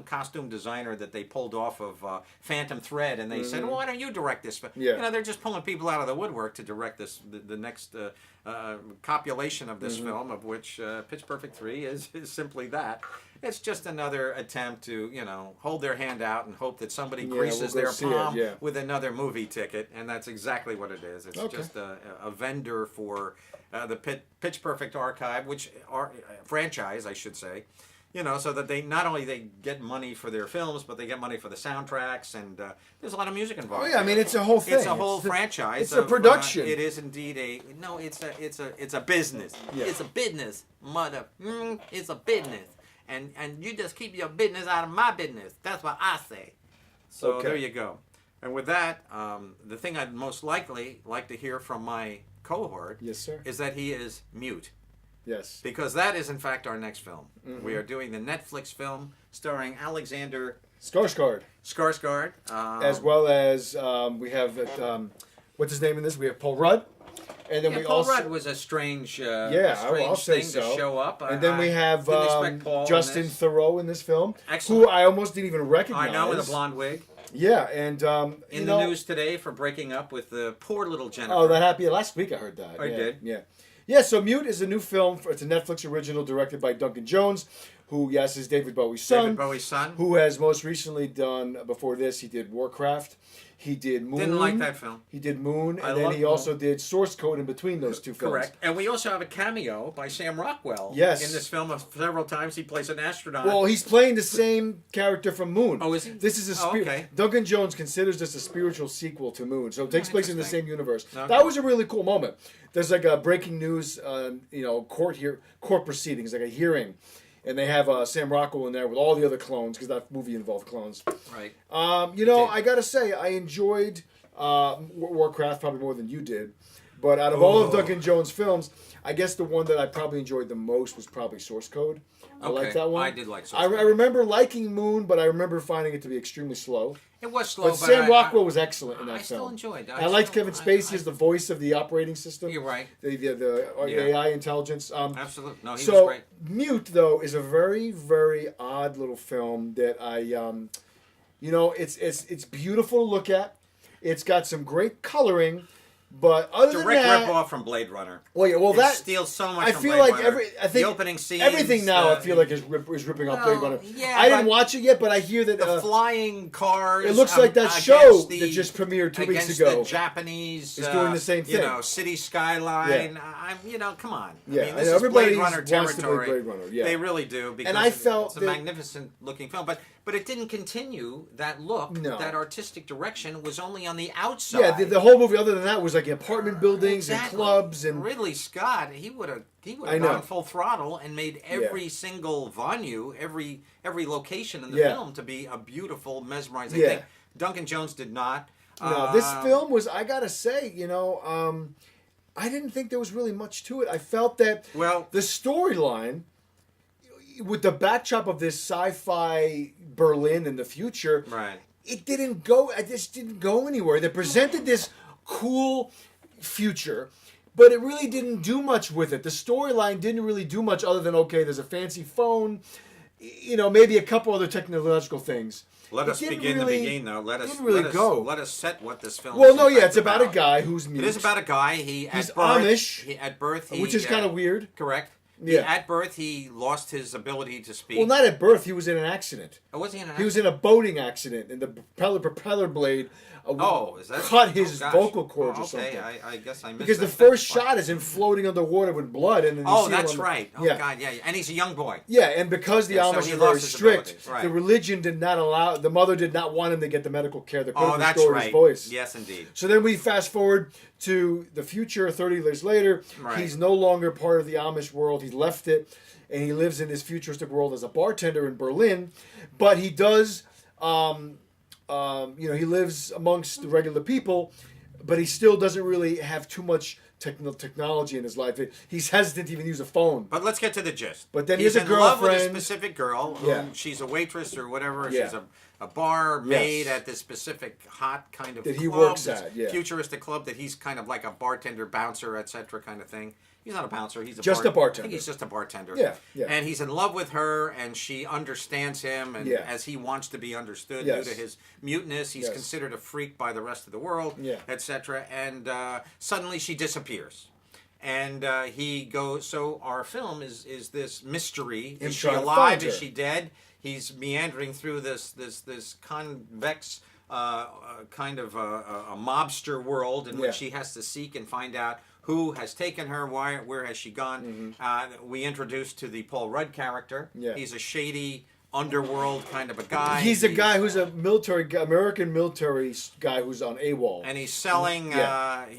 costume designer that they pulled off of Phantom Thread, and they said, well, why don't you direct this? But, they're just pulling people out of the woodwork to direct the next copulation of this film, of which Pitch Perfect 3 is simply that. It's just another attempt to, hold their hand out and hope that somebody greases their palm with another movie ticket, and that's exactly what it is. It's just a vendor for the Pitch Perfect archive, franchise, I should say. So that they not only they get money for their films, but they get money for the soundtracks, and there's a lot of music involved. Oh yeah, I mean it's a whole thing. It's a whole franchise. It's a production. It is indeed it's a business. Yeah. It's a business, mother. It's a business, and you just keep your business out of my business. That's what I say. So there you go. And with that, the thing I'd most likely like to hear from my cohort, yes, sir, is that he is mute. Yes. Because that is, in fact, our next film. We are doing the Netflix film starring Alexander Skarsgård. As well as we have, what's his name in this? We have Paul Rudd. And then Paul Rudd was a strange, I'll say thing to show up. And then we have Justin Theroux in this film, excellent. Who I almost didn't even recognize. I know, with a blonde wig. Yeah, and in the news today for breaking up with the poor little Jennifer. Oh, that happened last week. I heard that. I did. Yeah. Yeah, so Mute is a new film. It's a Netflix original directed by Duncan Jones, who, is David Bowie's son. Who has most recently done, before this, he did Warcraft. He did Moon. Didn't like that film. He did Moon, and then he also did Source Code in between those two films. Correct. And we also have a cameo by Sam Rockwell. Yes. In this film, several times he plays an astronaut. Well, he's playing the same character from Moon. Oh, is he? This is a Duncan Jones considers this a spiritual sequel to Moon, so it takes place in the same universe. Okay. That was a really cool moment. There's like a breaking news, court proceedings, like a hearing. And they have Sam Rockwell in there with all the other clones, because that movie involved clones. Right. I got to say, I enjoyed Warcraft probably more than you did. But out of all of Duncan Jones' films, I guess the one that I probably enjoyed the most was probably Source Code. I like that one. I did like Source Code. I remember liking Moon, but I remember finding it to be extremely slow. It was slow, but Sam Rockwell was excellent in that film. I still enjoyed it. I liked Kevin Spacey as the voice of the operating system. You're right. The AI intelligence. Absolutely. No, he was great. Mute, though, is a very, very odd little film that it's beautiful to look at. It's got some great coloring. But other than direct that, rip-off from Blade Runner. well, yeah, well It that steals so much. I from feel Blade like Runner. I think the opening scenes, everything now I feel like is ripping off Blade Runner. yeah, I didn't watch it yet, but I hear that the flying cars. it looks like that show the, that just premiered 2 weeks against ago the Japanese is doing the same thing. You know, city skyline. I'm, come on. Yeah, I mean, I this know, is Blade everybody Runner wants to play territory. Blade Runner, yeah. They really do. Because and I felt it's a magnificent looking film, but it didn't continue that look. No. That artistic direction was only on the outside. Yeah, the whole movie, other than that, was like apartment buildings and clubs and Ridley Scott. He would have I know. gone full throttle and made every single venue, every location in the film to be a beautiful, mesmerizing thing. Duncan Jones did not. No, this film was, I gotta say, I didn't think there was really much to it. I felt that the storyline, with the backdrop of this sci-fi Berlin in the future, right? It didn't go anywhere. They presented this cool future, but it really didn't do much with it. The storyline didn't really do much other than, okay, there's a fancy phone, maybe a couple other technological things. Let us begin the beginning, though. Let us set what this film. Well, no, yeah, it's about a guy who's mute. It is about a guy. He's Amish. At birth, which is kind of weird. Correct. Yeah. At birth, he lost his ability to speak. Well, not at birth. He was in an accident. Oh, was he in an accident? He was in a boating accident, and the propeller blade cut his vocal cords or something. Okay, I guess I missed because that. the first shot is him floating underwater with blood, and then you see that's him right. Oh God, yeah, and he's a young boy. Yeah, and because the Amish are very strict, right. the religion did not allow. The mother did not want him to get the medical care that could have that's restored right. his voice. Yes, indeed. So then we fast forward to the future, 30 years later. Right. He's no longer part of the Amish world. He left it, and he lives in this futuristic world as a bartender in Berlin. But he does. He lives amongst the regular people, but he still doesn't really have too much technology in his life. He's hesitant to even use a phone. But let's get to the gist. But then he's he has a in love with a girlfriend. specific girl. Whom she's a waitress or whatever. Yeah. She's a bar maid at this specific hot kind of that club, he works at. Yeah. Futuristic club that he's kind of like a bartender, bouncer, etc. kind of thing. He's not a bouncer. He's a bartender. I think he's just a bartender. Yeah. And he's in love with her, and she understands him, and as he wants to be understood due to his muteness, he's considered a freak by the rest of the world, etc. And suddenly she disappears, and he goes. So our film is this mystery: is she alive? Is she dead? He's meandering through this convex kind of a mobster world in which he has to seek and find out who has taken her, where has she gone. We introduced to the Paul Rudd character. He's a shady underworld kind of a guy. He's a guy who's a American military guy who's on AWOL. And he's selling...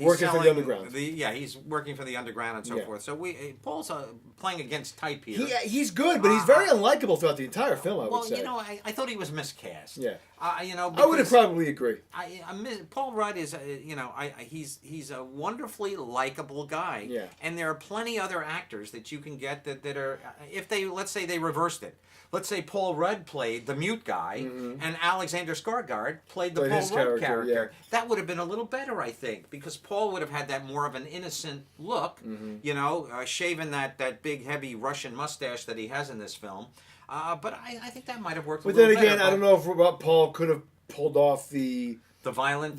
working for the underground. He's working for the underground and so forth. So Paul's playing against type here. He's good, but he's very unlikable throughout the entire film, I would say. Well, I thought he was miscast. Yeah. I would probably agree. Paul Rudd is, he's a wonderfully likable guy. Yeah. And there are plenty other actors that you can get that are, let's say they reversed it. Let's say Paul Rudd played the mute guy, and Alexander Skarsgård played the Paul Rudd character. Yeah. That would have been a little better, I think, because Paul would have had that more of an innocent look, shaving that big, heavy Russian mustache that he has in this film. But I think that might have worked. But then again, I don't know if Paul could have pulled off the violent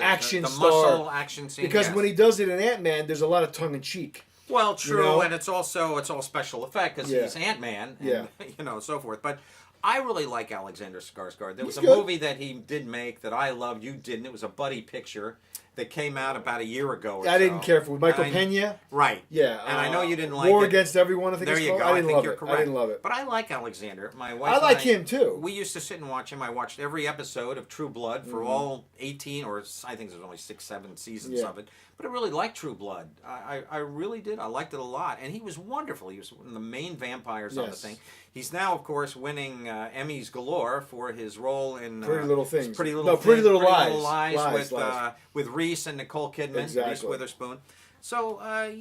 action the star muscle action scene. Because when he does it in Ant-Man, there's a lot of tongue in cheek. Well, true, and it's all special effect because he's Ant-Man, and so forth. But I really like Alexander Skarsgård. There was a movie that he did make that I loved. You didn't. It was a buddy picture that came out about a year ago. I didn't care for it. Michael Pena. Right. Yeah. And I know you didn't like War it. Against Everyone, I think there it's you called. go. I didn't love you're it. correct. I didn't love it. But I like Alexander. My wife. I like him too. We used to sit and watch him. I watched every episode of True Blood for all 18, or I think there's only 6, 7 seasons of it. But I really liked True Blood. I really did. I liked it a lot. And he was wonderful. He was one of the main vampires on the thing. He's now, of course, winning Emmys galore for his role in Pretty Little Things. Pretty Little Lies with Reese and Nicole Kidman, Reese Witherspoon. So I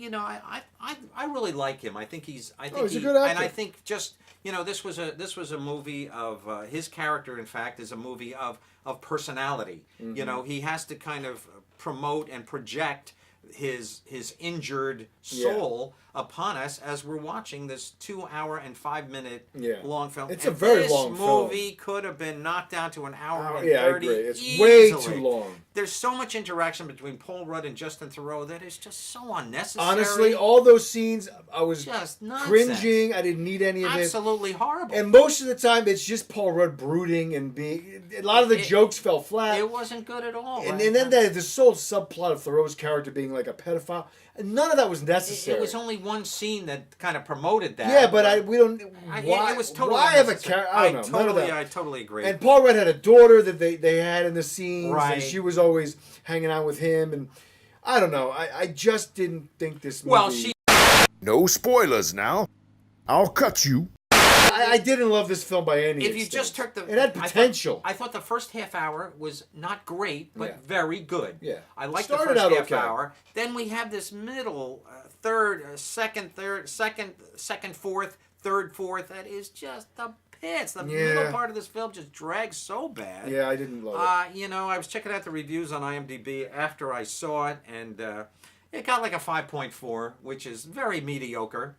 really like him. I think he's a good actor. And I think just this was a movie of his character. In fact, is a movie of personality. He has to kind of promote and project his injured soul upon us as we're watching this 2-hour and 5-minute long film. It's a very long film. This movie could have been knocked down to an hour and 30. I agree. It's easily. way too long. there's so much interaction between Paul Rudd and Justin Theroux that is just so unnecessary. Honestly, all those scenes, I was just cringing. I didn't need any of it. Absolutely horrible. And most of the time, it's just Paul Rudd brooding and being. A lot of the jokes fell flat. It wasn't good at all. And then there's this whole subplot of Theroux's character being like a pedophile. And none of that was necessary. It was only one scene that kind of promoted that. Yeah, but we don't. Why, it was totally why have a character? I don't know. None of that. I totally agree. And Paul Rudd had a daughter that they had in the scenes. Right. And she was always hanging out with him. And I don't know. I just didn't think this movie. Well, she. No spoilers now. I'll cut you. I didn't love this film by any If you extent. just took the, it had potential. I thought the first half hour was not great, but Yeah. very good. Yeah. I liked the Started first out half okay. hour. Then we have this middle, second, fourth, third, fourth. That is just the pits. The middle part of this film just drags so bad. Yeah, I didn't love it. You know, I was checking out the reviews on IMDb after I saw it, and it got like a 5.4, which is very mediocre.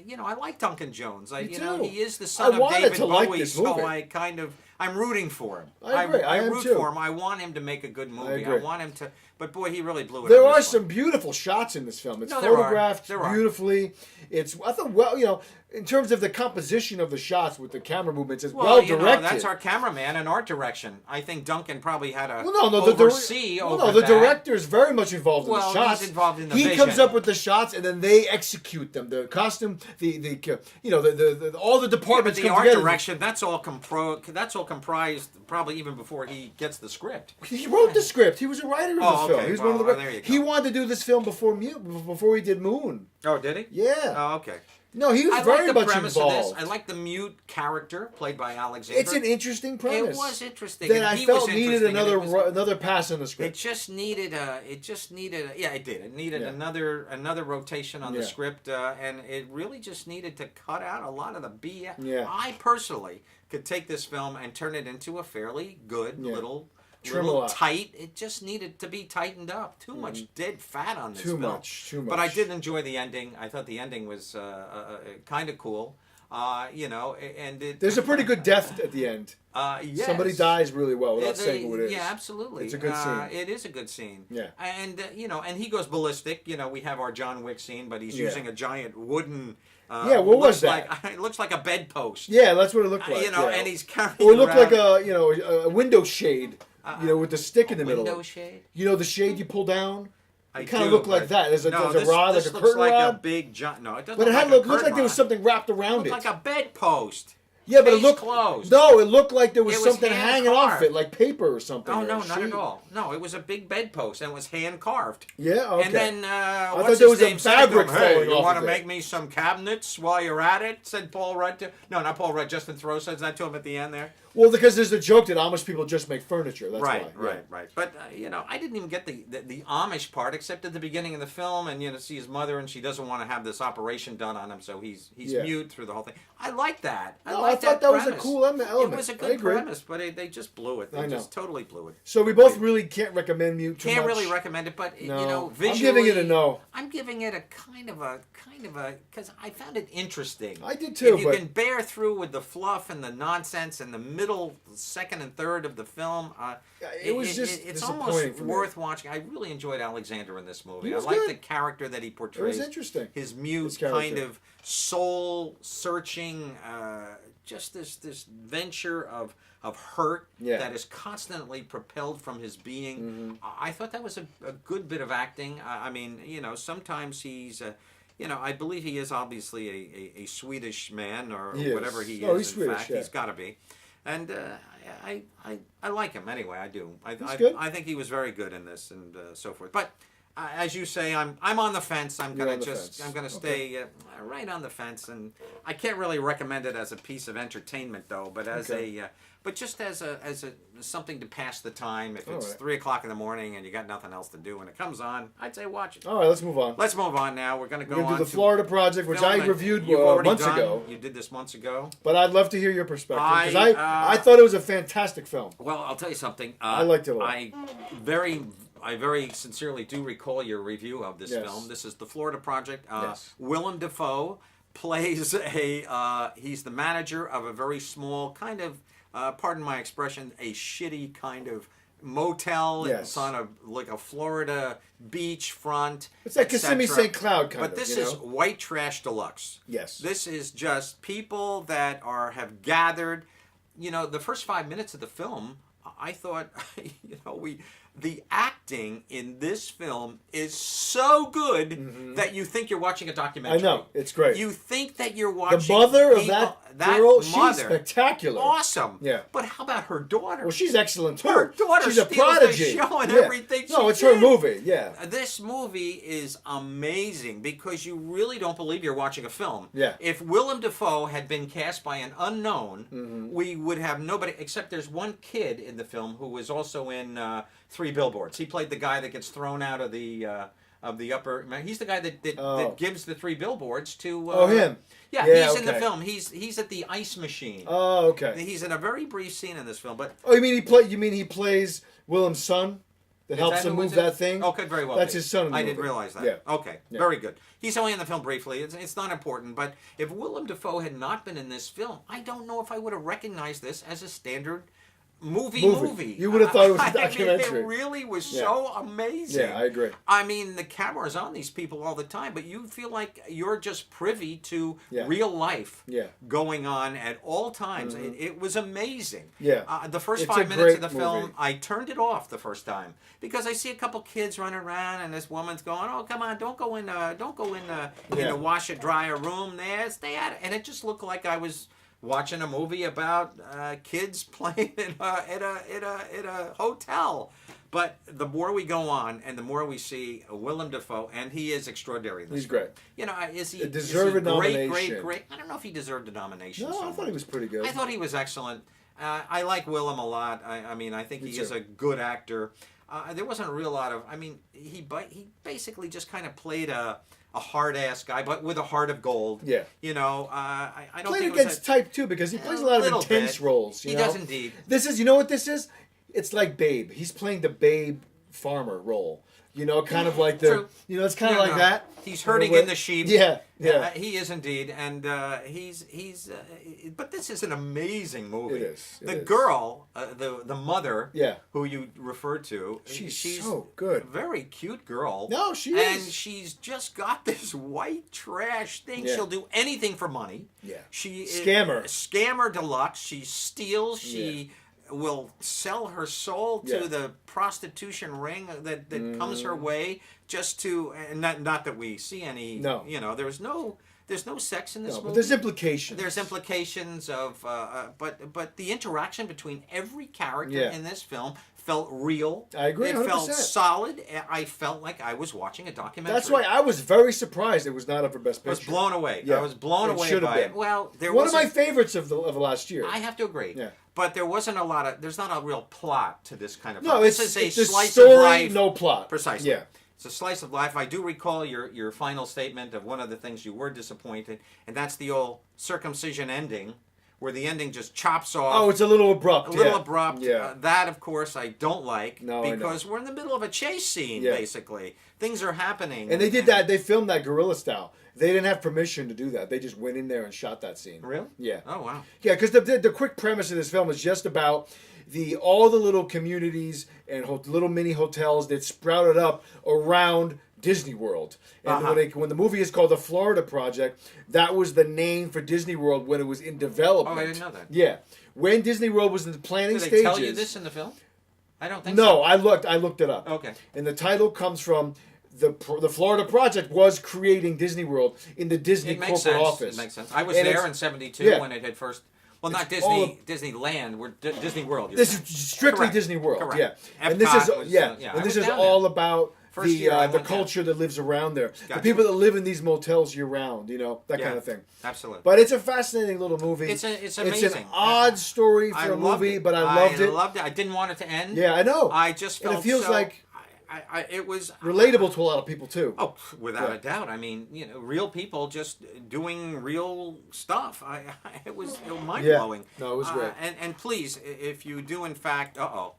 You know, I like Duncan Jones. Me you know, too. he is the son I of wanted David to like Bowie, this so movie. I'm rooting for him. I agree. I am root too. for him. I want him to make a good movie. I agree. want him to, but boy, he really blew it. There on are this some one. beautiful shots in this film. It's No, there are. photographed There are. beautifully. I thought, well, you know, in terms of the composition of the shots with the camera movements, it's Well, well you directed. know, that's our cameraman and art direction. I think Duncan probably had to Well, no, oversee over the that. director is very much involved in Well, the shots. he's involved in the He vision. comes up with the shots, and then they execute them. The costume, you know, all the Yeah, but departments the come art together. direction, that's all comprised probably even before he gets the script. He wrote the script. He was a writer of Oh, the film. okay. He was one of the. Well, there you go. He wanted to do this film before he did Moon. Oh, did he? Yeah. Oh, okay. No, he was I very like the much premise involved. of this. I like the mute character played by Alexander. It's an interesting premise. It was interesting. That and I he felt was needed interesting, and another pass on the It script. just needed yeah, it did. It needed Yeah. another rotation on the Yeah. script, and it really just needed to cut out a lot of the BS. Yeah. I personally could take this film and turn it into a fairly good little Trim a lot. tight. It just needed to be tightened up. Too much dead fat on this Too film. much. But I did enjoy the ending. I thought the ending was kind of cool. You know, and There's a pretty good death at the end. yes. Somebody dies really well without saying who it is. Yeah, absolutely. It's a good scene. It is a good scene. Yeah. And you know, and he goes ballistic. You know, we have our John Wick scene, but he's Yeah. using a giant wooden. Yeah, what was that? It looks like a bedpost. Yeah, that's what it looked like. You know, yeah. and he's carrying. Or it looked around like a window shade, with the stick in the middle. window shade. You know the shade you pull down. I It kind of do, looked like but- that. There's a No, rod, this like a looks curtain like rod. a big giant. No, it doesn't. But it look had like looked like there was something wrapped around It it. looked like a bedpost. Yeah, but it Case looked closed. No, it looked like there was It was something hand hanging off carved. it, like paper or something. Oh or no, a not sheet. at all. No, it was a big bedpost and it was hand carved. Yeah, okay. And then thought what's there his was a name said to him, fabric "Hey, falling you off want of to it." make me some cabinets while you're at it?" Said Paul Rudd. No, not Paul Rudd. Justin Theroux says that to him at the end there. Well, because there's a joke that Amish people just make furniture. That's Right, why. right. But you know, I didn't even get the Amish part except at the beginning of the film, and you know, see his mother, and she doesn't want to have this operation done on him, so he's Yeah. mute through the whole thing. I like that. No, like I thought that was a premise. cool element. It was a I good agree. premise, but they just blew it. They I know. just totally blew it. So we both really can't recommend Mute too Can't much. really recommend it, but No. you know, I'm visually, giving it a no. I'm giving it a kind of a because I found it interesting. I did too, If you but- can bear through with the fluff and the nonsense in the middle, second and third of the film, It was just it's disappointing almost for me. worth watching. I really enjoyed Alexander in this movie. He was I like good. the character that he It portrays. was interesting. His mute His character. kind of soul searching, just this venture of hurt Yeah. that is constantly propelled from his being. I thought that was a good bit of acting. I mean, you know, sometimes he's. You know, I believe he is obviously a Swedish man or He is. whatever he Oh, is. he's in Swedish, fact, yeah. he's got to be. And I like him anyway. I do. good. I think he was very good in this and so forth. But as you say, I'm on the fence. I'm You're gonna on the just fence. I'm gonna Okay. stay right on the fence, and I can't really recommend it as a piece of entertainment though. But as Okay. but just as a something to pass the time. If it's All right. 3:00 in the morning and you got nothing else to do and it comes on, I'd say watch it. All right, let's move on. Let's move on now. We're gonna go We're going on to do the to Florida Project, which film I that reviewed you've already months done. ago. You did this months ago. But I'd love to hear your perspective because I, I thought it was a fantastic film. Well, I'll tell you something. I liked it a lot. I very sincerely do recall your review of this Yes. film. This is The Florida Project. Yes. Willem Dafoe plays he's the manager of a very small kind of, pardon my expression, a shitty kind of motel. Yes. It's on a Florida beachfront. It's like et Kissimmee cetera. St. Cloud kind But of. this you is know? white trash deluxe. Yes. This is just people that have gathered. The first 5 minutes of the film, I thought, the acting in this film is so good that you think you're watching a documentary. I know, it's great. You think that you're watching The mother of people- that girl, she's mother, spectacular. awesome. Yeah. But how about her daughter? Well, she's excellent too. Her daughter she's a steals prodigy. the show and Yeah. everything No, she it's her did. movie. Yeah. This movie is amazing because you really don't believe you're watching a film. Yeah. If Willem Dafoe had been cast by an unknown, we would have nobody, except there's one kid in the film who was also in Three Billboards. He played the guy that gets thrown out of the upper. He's the guy that gives the 3 billboards to. Him. Yeah, Yeah, he's in the okay. film. He's at the ice machine. Oh, okay. He's in a very brief scene in this film, but Oh, you mean he plays Willem's son that helps that him who move was it? that thing? Oh, could very well. That's be. his son in the I didn't movie. realize that. Yeah. Okay, Yeah. very good. He's only in the film briefly. It's not important, but if Willem Dafoe had not been in this film, I don't know if I would have recognized this as a standard movie. You would have thought it was a I mean, documentary. it really was Yeah. so amazing. Yeah, I agree. I mean, the camera's on these people all the time, but you feel like you're just privy to Yeah. real life Yeah. going on at all times. It was amazing. Yeah. The first It's a 5 minutes great of the film, movie. I turned it off the first time because I see a couple kids running around, and this woman's going, "Oh, come on, don't go in Yeah. the washer dryer room there. Stay out." And it just looked like I was watching a movie about kids playing in a hotel. But the more we go on, and the more we see Willem Dafoe, and he is extraordinary. In this He's film. great. Is he A deserved great, nomination. great? I don't know if he deserved a nomination. No, I thought he was pretty good. I thought he was excellent. I like Willem a lot. I mean, I think Me he is too. a good actor. There wasn't a real lot of. I mean, he basically just kind of played a hard ass guy, but with a heart of gold. Yeah. I don't Played think it was against type too because he plays a lot of little intense bit. roles. He You know? does indeed. This is, you know what this is? It's like Babe. He's playing the Babe farmer role. Kind of like the, True. It's kind of No, like no. that. He's In a herding way. in the sheep. Yeah, yeah. He is indeed, and he's. But this is an amazing movie. It is, it The is. girl, the mother, Yeah. who you referred to, She's so good. a very cute girl. No, she and is. she's just got this white trash thing. Yeah. She'll do anything for money. Yeah. She Scammer. Scammer deluxe. She steals. She will sell her soul to Yeah. the prostitution ring that comes her way just to, and not that we see any. No. There's no sex in this No, movie. but there's implications. There's implications of, but the interaction between every character Yeah. in this film felt real. I agree, It felt 100%. solid. I felt like I was watching a documentary. That's why I was very surprised it was not up for Best I was Picture. blown away. Yeah. I was blown It away should have by been. it. Well, there One was of my favorites of the last year. I have to agree. Yeah. But there wasn't a lot of. There's not a real plot to this kind of. No, film. it's This is a a slice story, of life. no plot. Precisely. Yeah. It's a slice of life. I do recall your final statement of one of the things you were disappointed, and that's the old circumcision ending, where the ending just chops off. Oh, it's a little abrupt. a little yeah. abrupt. Yeah. That, of course, I don't like No, I know. because we're in the middle of a chase scene. Yeah. Basically, things are happening. And they did that. They filmed that guerrilla style. They didn't have permission to do that. They just went in there and shot that scene. Really? Yeah. Oh wow. Yeah, because the quick premise of this film is just about all the little communities and little mini hotels that sprouted up around Disney World. And when the movie is called The Florida Project, that was the name for Disney World when it was in development. Oh, I didn't know that. Yeah, when Disney World was in the planning Did they stages. tell you this in the film? I don't think No, so. I looked it up. Okay. And the title comes from the Florida Project was creating Disney World in the Disney It makes corporate sense. office. It makes sense. I was And there it's- in '72 yeah. when it had first. Well, not It's all Disneyland. We're Disney World. you're This saying. is strictly Correct. Disney World, Correct. yeah. And this is Epcot was, yeah, yeah, I and this was is down all there. about First year I the went culture that lives around there, the Gotcha. people that live in these motels year round, that Yeah, kind of thing. Absolutely. But it's a fascinating little movie. It's It's amazing. an odd story for I a loved movie, it. but I loved it. I loved it. I didn't want it to end. Yeah, I know. I just And felt it feels so, like it was relatable to a lot of people too. Oh, without Yeah. a doubt. I mean, real people just doing real stuff. It was mind blowing. No, it was great. And please, if you do in fact, Don't worry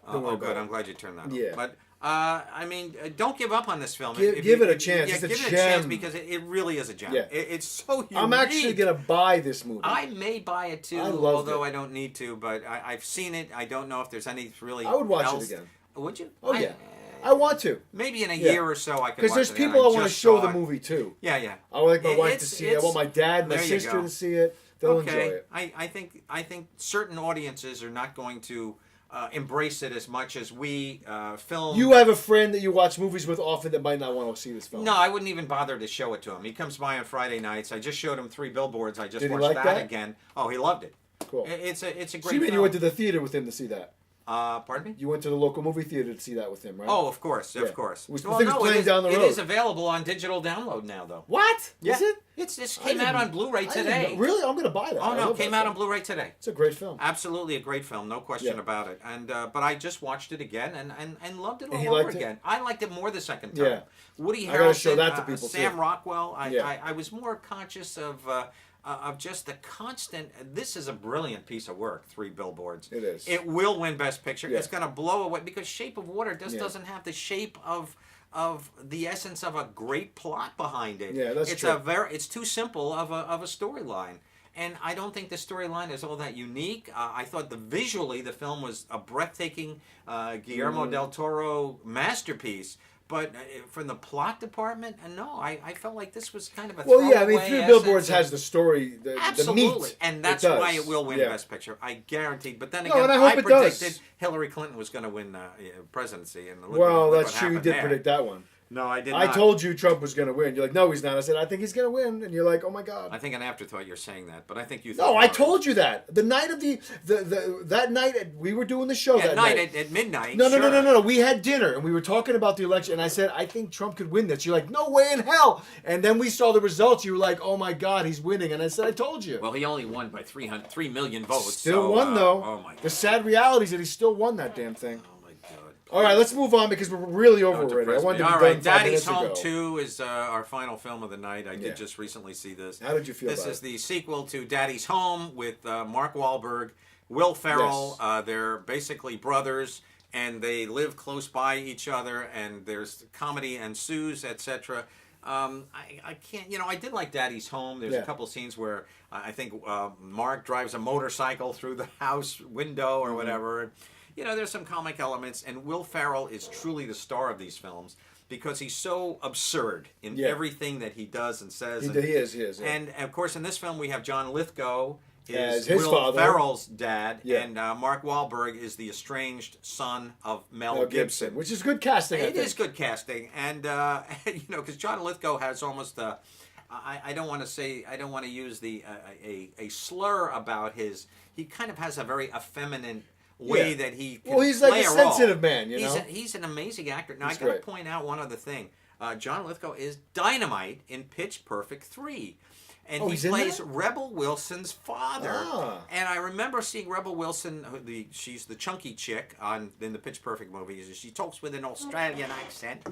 oh, about good. it. I'm glad you turned that off. Yeah. But I mean, don't give up on this film. Give it a chance. Yeah, It's a give it a gem. chance because it really is a gem. Yeah. It's so unique. I'm actually gonna buy this movie. I may buy it too, I loved although it. I don't need to. But I've seen it. I don't know if there's any really. I would watch else. it again. Would you? Oh yeah, I want to. Maybe in a Yeah. year or so I could. Because watch there's it people I again. want to just show saw the it. movie to. Yeah, yeah. I would like my wife to It's- see it. I want my dad and my there you sister go. to see it. They'll enjoy Okay, it. I think certain audiences are not going to embrace it as much as we film. You have a friend that you watch movies with often that might not want to see this film. No, I wouldn't even bother to show it to him. He comes by on Friday nights. I just showed him 3 Billboards. I just Did he watched like that that? again. Oh, he loved it. Cool. It's a So great you mean film. you went to the theater with him to see that? Pardon me? You went to the local movie theater to see that with him, right? Oh, of course, Yeah. of course. The thing's playing it is, down the It road. is available on digital download now, though. What? Yeah. Is it? It I came out didn't- on Blu-ray I didn't today. know- Really? I'm going to buy that. Oh I no, love came that out film. on Blu-ray today. It's a great film. Absolutely a great film, no question Yeah. about it. And but I just watched it again and loved it all And he over liked it? again. I liked it more the second time. Yeah. Woody I gotta show Harrelson, that to people, Sam too. Rockwell. Yeah. I was more conscious of just the constant. This is a brilliant piece of work. 3 Billboards. It is. It will win Best Picture. Yeah. It's going to blow away because Shape of Water just Yeah. doesn't have the shape of the essence of a great plot behind it. Yeah, that's it's true. it's too simple of a storyline. And I don't think the storyline is all that unique. I thought visually the film was a breathtaking Guillermo Mm-hmm. del Toro masterpiece. But from the plot department, no, I felt like this was kind of a Well, yeah, I mean, throwaway 3 Billboards essence. has the story, the Absolutely, meat. and that's does. why it will win Yeah. Best Picture. I guaranteed. But then No, again, and I hope it does. predicted Hillary Clinton was going to win presidency. And Well, look that's what true. You happened did there. predict that one. No, I did I not. told you Trump was going to win. You're like, no, he's not. I said, I think he's going to win. And you're like, oh, my God. I think an afterthought you're saying that, but I think you. No, I told you that. The night of that night, we were doing the show At that night, night. at midnight. No, no, no, sure. no, no. We had dinner and we were talking about the election, and I said, I think Trump could win this. You're like, no way in hell. And then we saw the results. You were like, oh my God, he's winning. And I said, I told you. Well, he only won by 3 million votes. Still so, won though. Oh my God. The sad reality is that he still won that damn thing. Oh my God. All right, let's move on because we're really over Don't already. I depress wanted me. to be All done right, 5 Daddy's minutes Home ago. 2 is our final film of the night. I Yeah. did just recently see this. How did you feel This about is it? the sequel to Daddy's Home with Mark Wahlberg, Will Ferrell. Yes. They're basically brothers, and they live close by each other, and there's comedy ensues, etc. I can't, I did like Daddy's Home. There's Yeah. a couple scenes where I think Mark drives a motorcycle through the house window or Mm-hmm. whatever. There's some comic elements, and Will Ferrell is truly the star of these films because he's so absurd in Yeah. everything that he does and says. He is. Yeah. And of course, in this film, we have John Lithgow As is his Will father. Ferrell's dad, Yeah. and Mark Wahlberg is the estranged son of Mel Gibson. Which is good casting. I It think. is good casting, and because John Lithgow has almost I don't want to use a slur about his. He kind of has a very effeminate way Yeah. that he can Well, he's like play a role. sensitive man, you know? He's an amazing actor. Now He's I got to great. point out one other thing. John Lithgow is dynamite in Pitch Perfect 3. And Oh, he he's in plays that? Rebel Wilson's father. Ah. And I remember seeing Rebel Wilson, she's the chunky chick in the Pitch Perfect movies. She talks with an Australian accent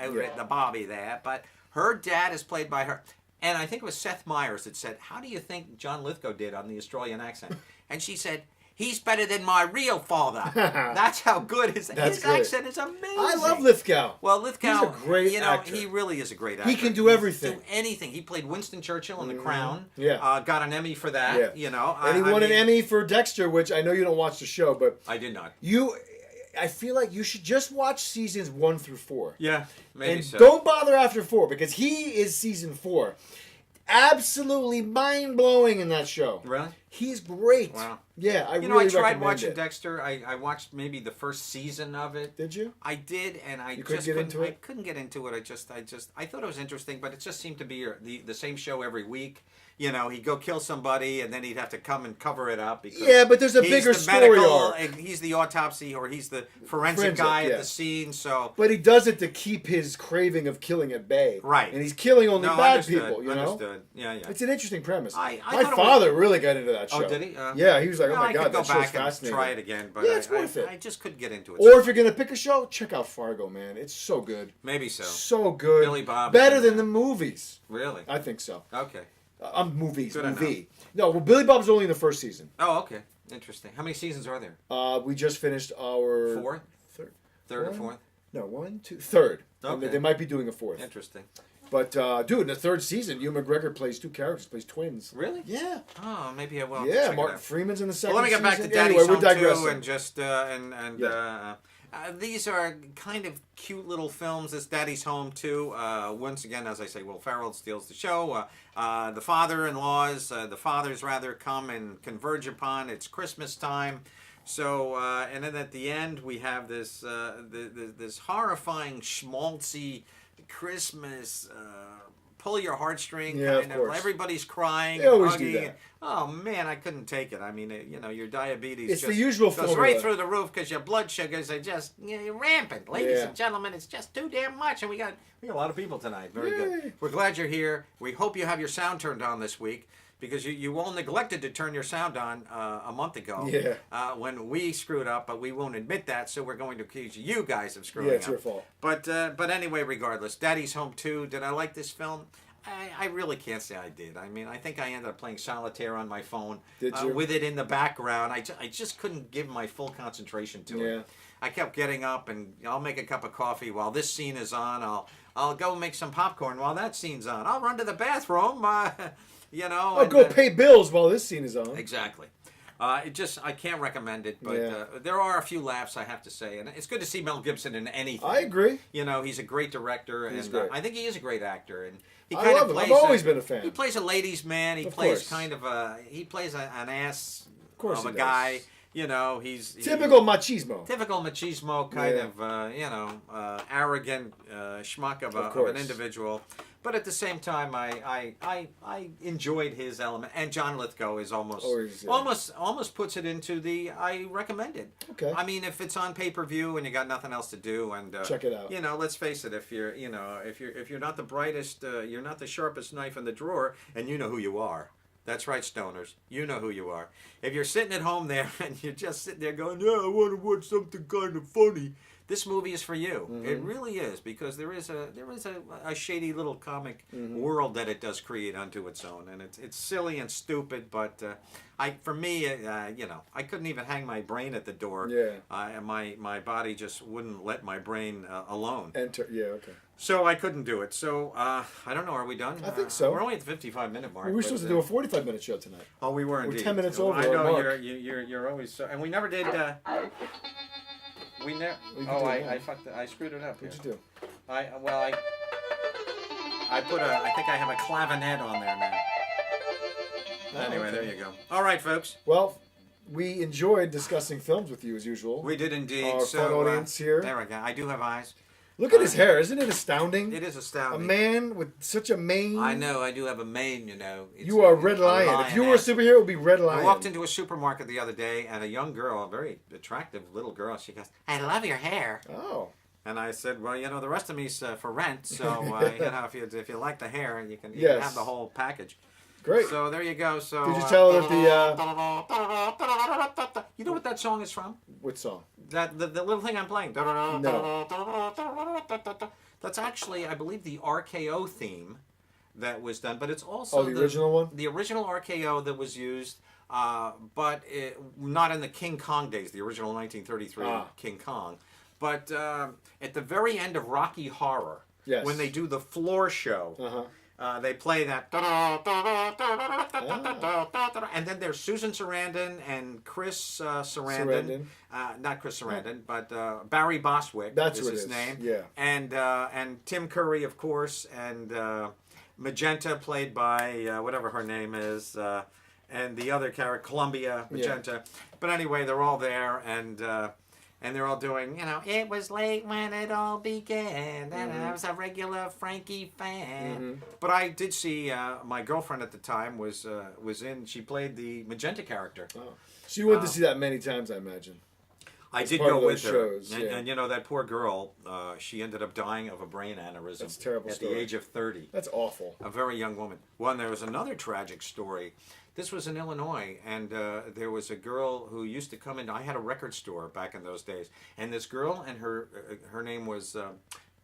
over at the Barbie there. But her dad is played by her. And I think it was Seth Meyers that said, how do you think John Lithgow did on the Australian accent? And she said, he's better than my real father. That's how good his That's his great. accent is amazing. I love Lithgow. Well, Lithgow, He's a great actor. he really is a great actor. He can do He everything. Do anything. He played Winston Churchill in The Crown. Yeah. Got an Emmy for that. Yeah. And he won an Emmy for Dexter, which I know you don't watch the show, but I did not. I feel like you should just watch seasons 1 through 4. Yeah, maybe And so. don't bother after 4 because he is season 4. Absolutely mind blowing in that show. Really? He's great. Wow. Yeah, I I really tried recommend watching it. Dexter. I watched maybe the first season of it. Did you? I did, and I couldn't just get couldn't, into it? I couldn't get into it. I thought it was interesting, but it just seemed to be the same show every week. He'd go kill somebody, and then he'd have to come and cover it up. Because Yeah, but there's a he's bigger the story medical, arc. and he's the autopsy, or he's the forensic guy yeah. at the scene. So But he does it to keep his craving of killing at bay. Right. And he's killing only no, bad understood, people, you know? understood. Yeah. It's an interesting premise. I My thought it father really got into that show. Oh, did he? Yeah, he was like, oh well, my I God, could go that show's back and fascinating. try it again, but Yeah, it's worth it. I just couldn't get into it. Or if you're going to pick a show, check out Fargo, man. It's so good. Maybe so. So good. Billy Bob Better is in than that. the movies. Really? I think so. Okay. Movies. Good movie. No, well, Billy Bob's only in the first season. Oh, okay. Interesting. How many seasons are there? We just finished our... Fourth? Third. Third or Fourth? fourth? No, one, two, third. Okay. And they might be doing a fourth. Interesting. But dude, in the third season, Ewan McGregor plays two characters, plays twins. Really? Yeah. Oh, maybe I will. Yeah, check Martin it out. Freeman's in the second Well, let me get back to season. Daddy's Anyway, we're Home digressing. 2 and just these are kind of cute little films. This Daddy's Home 2. Once again, as I say, Will Ferrell steals the show. The father-in-laws, the fathers rather, come and converge upon. It's Christmas time. So, and then at the end, we have this this horrifying, schmaltzy Christmas, pull your heartstring kind of. Everybody's crying. They always hugging. do that. Oh man, I couldn't take it. I mean, your diabetes. It's just the usual goes formula. right through the roof because your blood sugars are just rampant. Ladies Yeah. and gentlemen, it's just too damn much, and we got a lot of people tonight. Very Yay. good. We're glad you're here. We hope you have your sound turned on this week. Because you all neglected to turn your sound on a month ago when we screwed up, but we won't admit that, so we're going to accuse you guys of screwing up. Yeah, it's your fault. But anyway, regardless, Daddy's Home 2, did I like this film? I really can't say I did. I mean, I think I ended up playing solitaire on my phone Did you? with it in the background. I just couldn't give my full concentration to it. I kept getting up and I'll make a cup of coffee while this scene is on. I'll go make some popcorn while that scene's on. I'll run to the bathroom. I'll go pay bills while this scene is on. Exactly. I can't recommend it, but there are a few laughs, I have to say, and it's good to see Mel Gibson in anything. I agree. He's a great director, and great. I think he is a great actor, and he I kind love of him. plays. I've always been a fan. He plays a ladies' man. He Of plays course. kind of he plays an ass course of a he guy. does. He's Typical machismo. Typical machismo kind of arrogant schmuck of an individual. But at the same time, I enjoyed his element, and John Lithgow is almost puts it into the I recommend it. Okay. I mean, if it's on pay-per-view and you got nothing else to do, and check it out. Let's face it, if you're not the brightest, you're not the sharpest knife in the drawer, and you know who you are. That's right, stoners. You know who you are. If you're sitting at home there and you're just sitting there going, "Yeah, I want to watch something kind of funny," this movie is for you. Mm-hmm. It really is, because there is a shady little comic world that it does create unto its own, and it's silly and stupid. But I couldn't even hang my brain at the door. Yeah. My body just wouldn't let my brain alone. Enter. Yeah. Okay. So I couldn't do it. So I don't know. Are we done? I think so. We're only at the 55-minute mark. We were supposed to do a 45-minute show tonight. Oh, we were indeed. We're 10 minutes over. I know our mark. you're always so, and we never did. We never. Oh, I fucked. I screwed it up. What'd you do? I put I think I have a clavinet on there now. Anyway, there you go. All right, folks. Well, we enjoyed discussing films with you as usual. We did indeed. Our fun audience here. There we go. I do have eyes. Look at his hair. Isn't it astounding? It is astounding. A man with such a mane. I know. I do have a mane, It's you are Red Lion. If you were a superhero, it would be Red Lion. I walked into a supermarket the other day, and a young girl, a very attractive little girl, she goes, "I love your hair." Oh. And I said, "Well, the rest of me's for rent, so if you like the hair, you can have the whole package." Great. So there you go. So did you tell her that you know what that song is from? What song? That the little thing I'm playing. No. That's actually, I believe, the RKO theme that was done, but it's also the original one. The original RKO that was used, but not in the King Kong days, the original 1933 King Kong, but at the very end of Rocky Horror, when they do the floor show. They play that, and then there's Susan Sarandon and Chris Sarandon. Not Chris Sarandon, but Barry Bostwick. That's is what his it is. name. Yeah. And Tim Curry, of course, and Magenta, played by whatever her name is, and the other character, Columbia Magenta. Yeah. But anyway, they're all there, and they're all doing, it was late when it all began, and I was a regular Frankie fan. But I did see, my girlfriend at the time was in, she played the Magenta character. Oh. She went to see that many times, I imagine. I did go with her. Shows, and that poor girl, she ended up dying of a brain aneurysm. That's a terrible at story. the age of 30. That's awful. A very young woman. Well, and there was another tragic story. This was in Illinois, and there was a girl who used to come in. I had a record store back in those days, and this girl, and her name was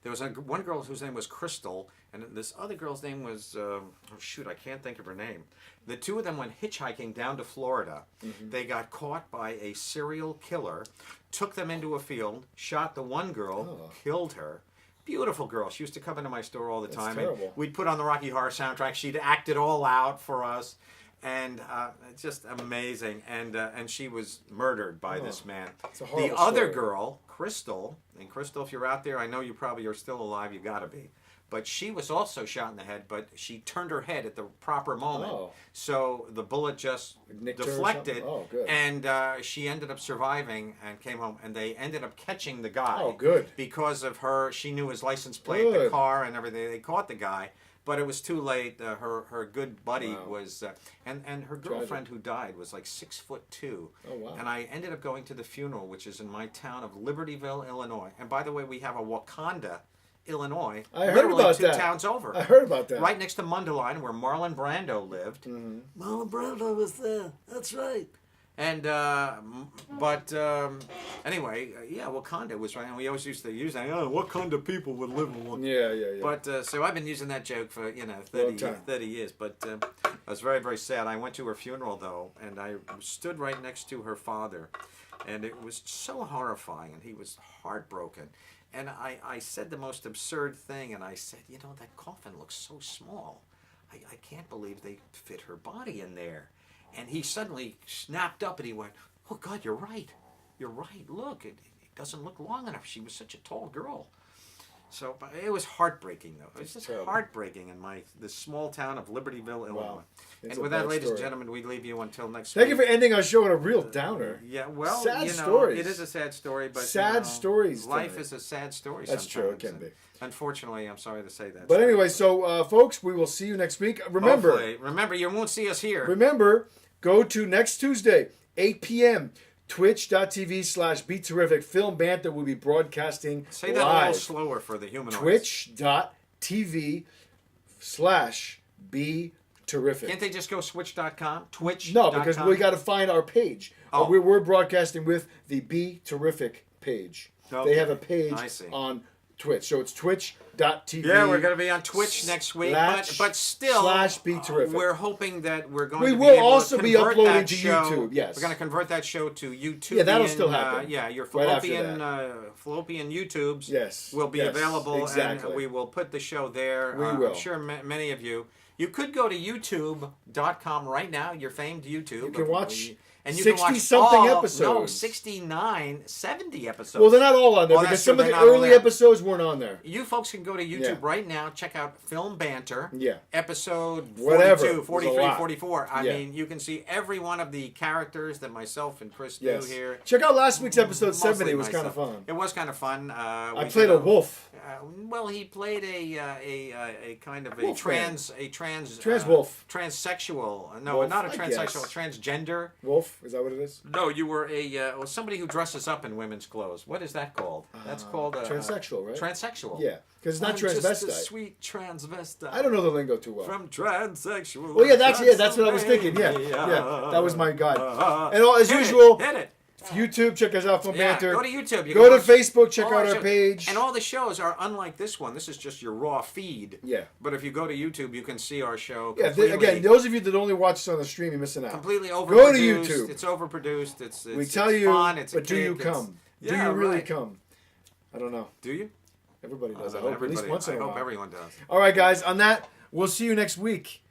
There was one girl whose name was Crystal, and this other girl's name was, I can't think of her name. The two of them went hitchhiking down to Florida. They got caught by a serial killer, took them into a field, shot the one girl, killed her. Beautiful girl. She used to come into my store all the time. Terrible. And we'd put on the Rocky Horror soundtrack. She'd act it all out for us. And it's just amazing. And she was murdered by this man. It's a horrible The other story. girl, Crystal, and Crystal, if you're out there, I know you probably are still alive. You got to be. But she was also shot in the head, but she turned her head at the proper moment. Oh. So the bullet just Nicked her or deflected. something? Oh, good. And she ended up surviving and came home. And they ended up catching the guy. Oh, good. Because of her, she knew his license plate, the Good. car, and everything. They caught the guy. But it was too late. Her good buddy was, and her girlfriend who died was like 6'2". Oh, wow. And I ended up going to the funeral, which is in my town of Libertyville, Illinois. And by the way, we have a Wakanda, Illinois. I heard literally about two that. towns over. I heard about that. Right next to Mundelein, where Marlon Brando lived. Marlon Brando was there. That's right. And anyway, Wakanda was right, and we always used to use that. Oh, what kind of people would live in Wakanda? Yeah. But so I've been using that joke for 30 years. But I was very, very sad. I went to her funeral though, and I stood right next to her father, and it was so horrifying, and he was heartbroken. And I said the most absurd thing, and I said, that coffin looks so small. I can't believe they fit her body in there. And he suddenly snapped up and he went, "Oh, God, you're right. You're right. Look, it doesn't look long enough. She was such a tall girl." So but it was heartbreaking, though. It was just terrible. heartbreaking in this small town of Libertyville, Illinois. It's And a with that, bad ladies and story. gentlemen, we leave you until next Thank you week. for ending our show on a real downer. Yeah, well, Sad stories. it is a sad story, but Sad stories Life tonight. is a sad story. That's true, it sometimes, can and be. Unfortunately, I'm sorry to say that. But anyway, so folks, we will see you next week. Remember, you won't see us here. Remember, go to next Tuesday, 8 p.m. Twitch.tv/Be Terrific. Film Banter will be broadcasting Say that a little live. slower for the humanoids. Twitch.tv/Be Terrific. Can't they just go switch.com? Twitch. No, because we got to find our page. Oh. We're broadcasting with the Be Terrific page. Okay. They have a page I see. on Twitch. So it's twitch.tv. Yeah, we're going to be on Twitch next week, but still, /Be Terrific. we're hoping that we're going We to be will able also to be convert uploading that to show. YouTube, yes. We're going to convert that show to YouTube. Yeah, that'll still happen. Your Right after fallopian YouTubes Yes, will be yes, available, exactly. and we will put the show there. We will. I'm sure many of you. You could go to youtube.com right now, your famed YouTube. You can watch and you can watch 60-something all, episodes. No, 69, 70 episodes. Well, they're not all on there Oh, because that's some true, of the they're not all early there. episodes weren't on there. You folks can go to YouTube Yeah. right now, check out Film Banter, Yeah. episode 42, Whatever. There's a 43, lot. 44. I Yeah. mean, you can see every one of the characters that myself and Chris Yes. do here. Check out last week's episode Mostly 70. It was kind of myself. fun. It was kind of fun. I played a wolf. Well, he played a kind of a Wolf man. trans wolf. transsexual. No, Wolf, not a I transsexual. guess. Transgender. Wolf? Is that what it is? No, you were somebody who dresses up in women's clothes. What is that called? That's called a transsexual, right? Transsexual. Yeah, because it's not I'm just a transvestite. sweet transvestite. I don't know the lingo too well. From transsexual. Well, yeah, that's what I was thinking. Yeah, that was my guide. And as usual, hit it. YouTube, check us out from Yeah, Banter. go to YouTube. You Go can to watch Facebook, check all out our our show- page. And all the shows are unlike this one. This is just your raw feed. Yeah. But if you go to YouTube, you can see our show Yeah, completely. again, those of you that only watch us on the stream, you're missing out. completely overproduced. Go to YouTube. It's overproduced. It's We it's tell you, fun. It's a but do you kick, it's- come? Yeah, do you really right. come? I don't know. Do you? Everybody does. I know, hope at least once in a I while. hope everyone does. All right, guys. On that, we'll see you next week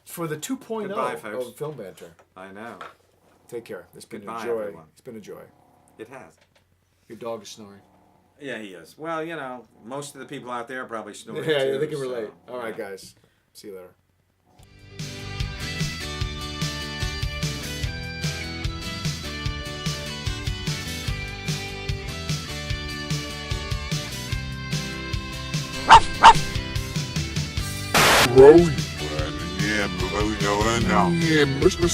for the 2.0 Goodbye, folks. of Film Banter. I know. Take care. It's been Goodbye, a joy. everyone. It's been a joy. It has. Your dog is snoring. Yeah, he is. Well, most of the people out there are probably snoring. Yeah, too, they can so, relate. All right, yeah. guys. See you later. Roll. Yeah, but we know now. Yeah, Mr.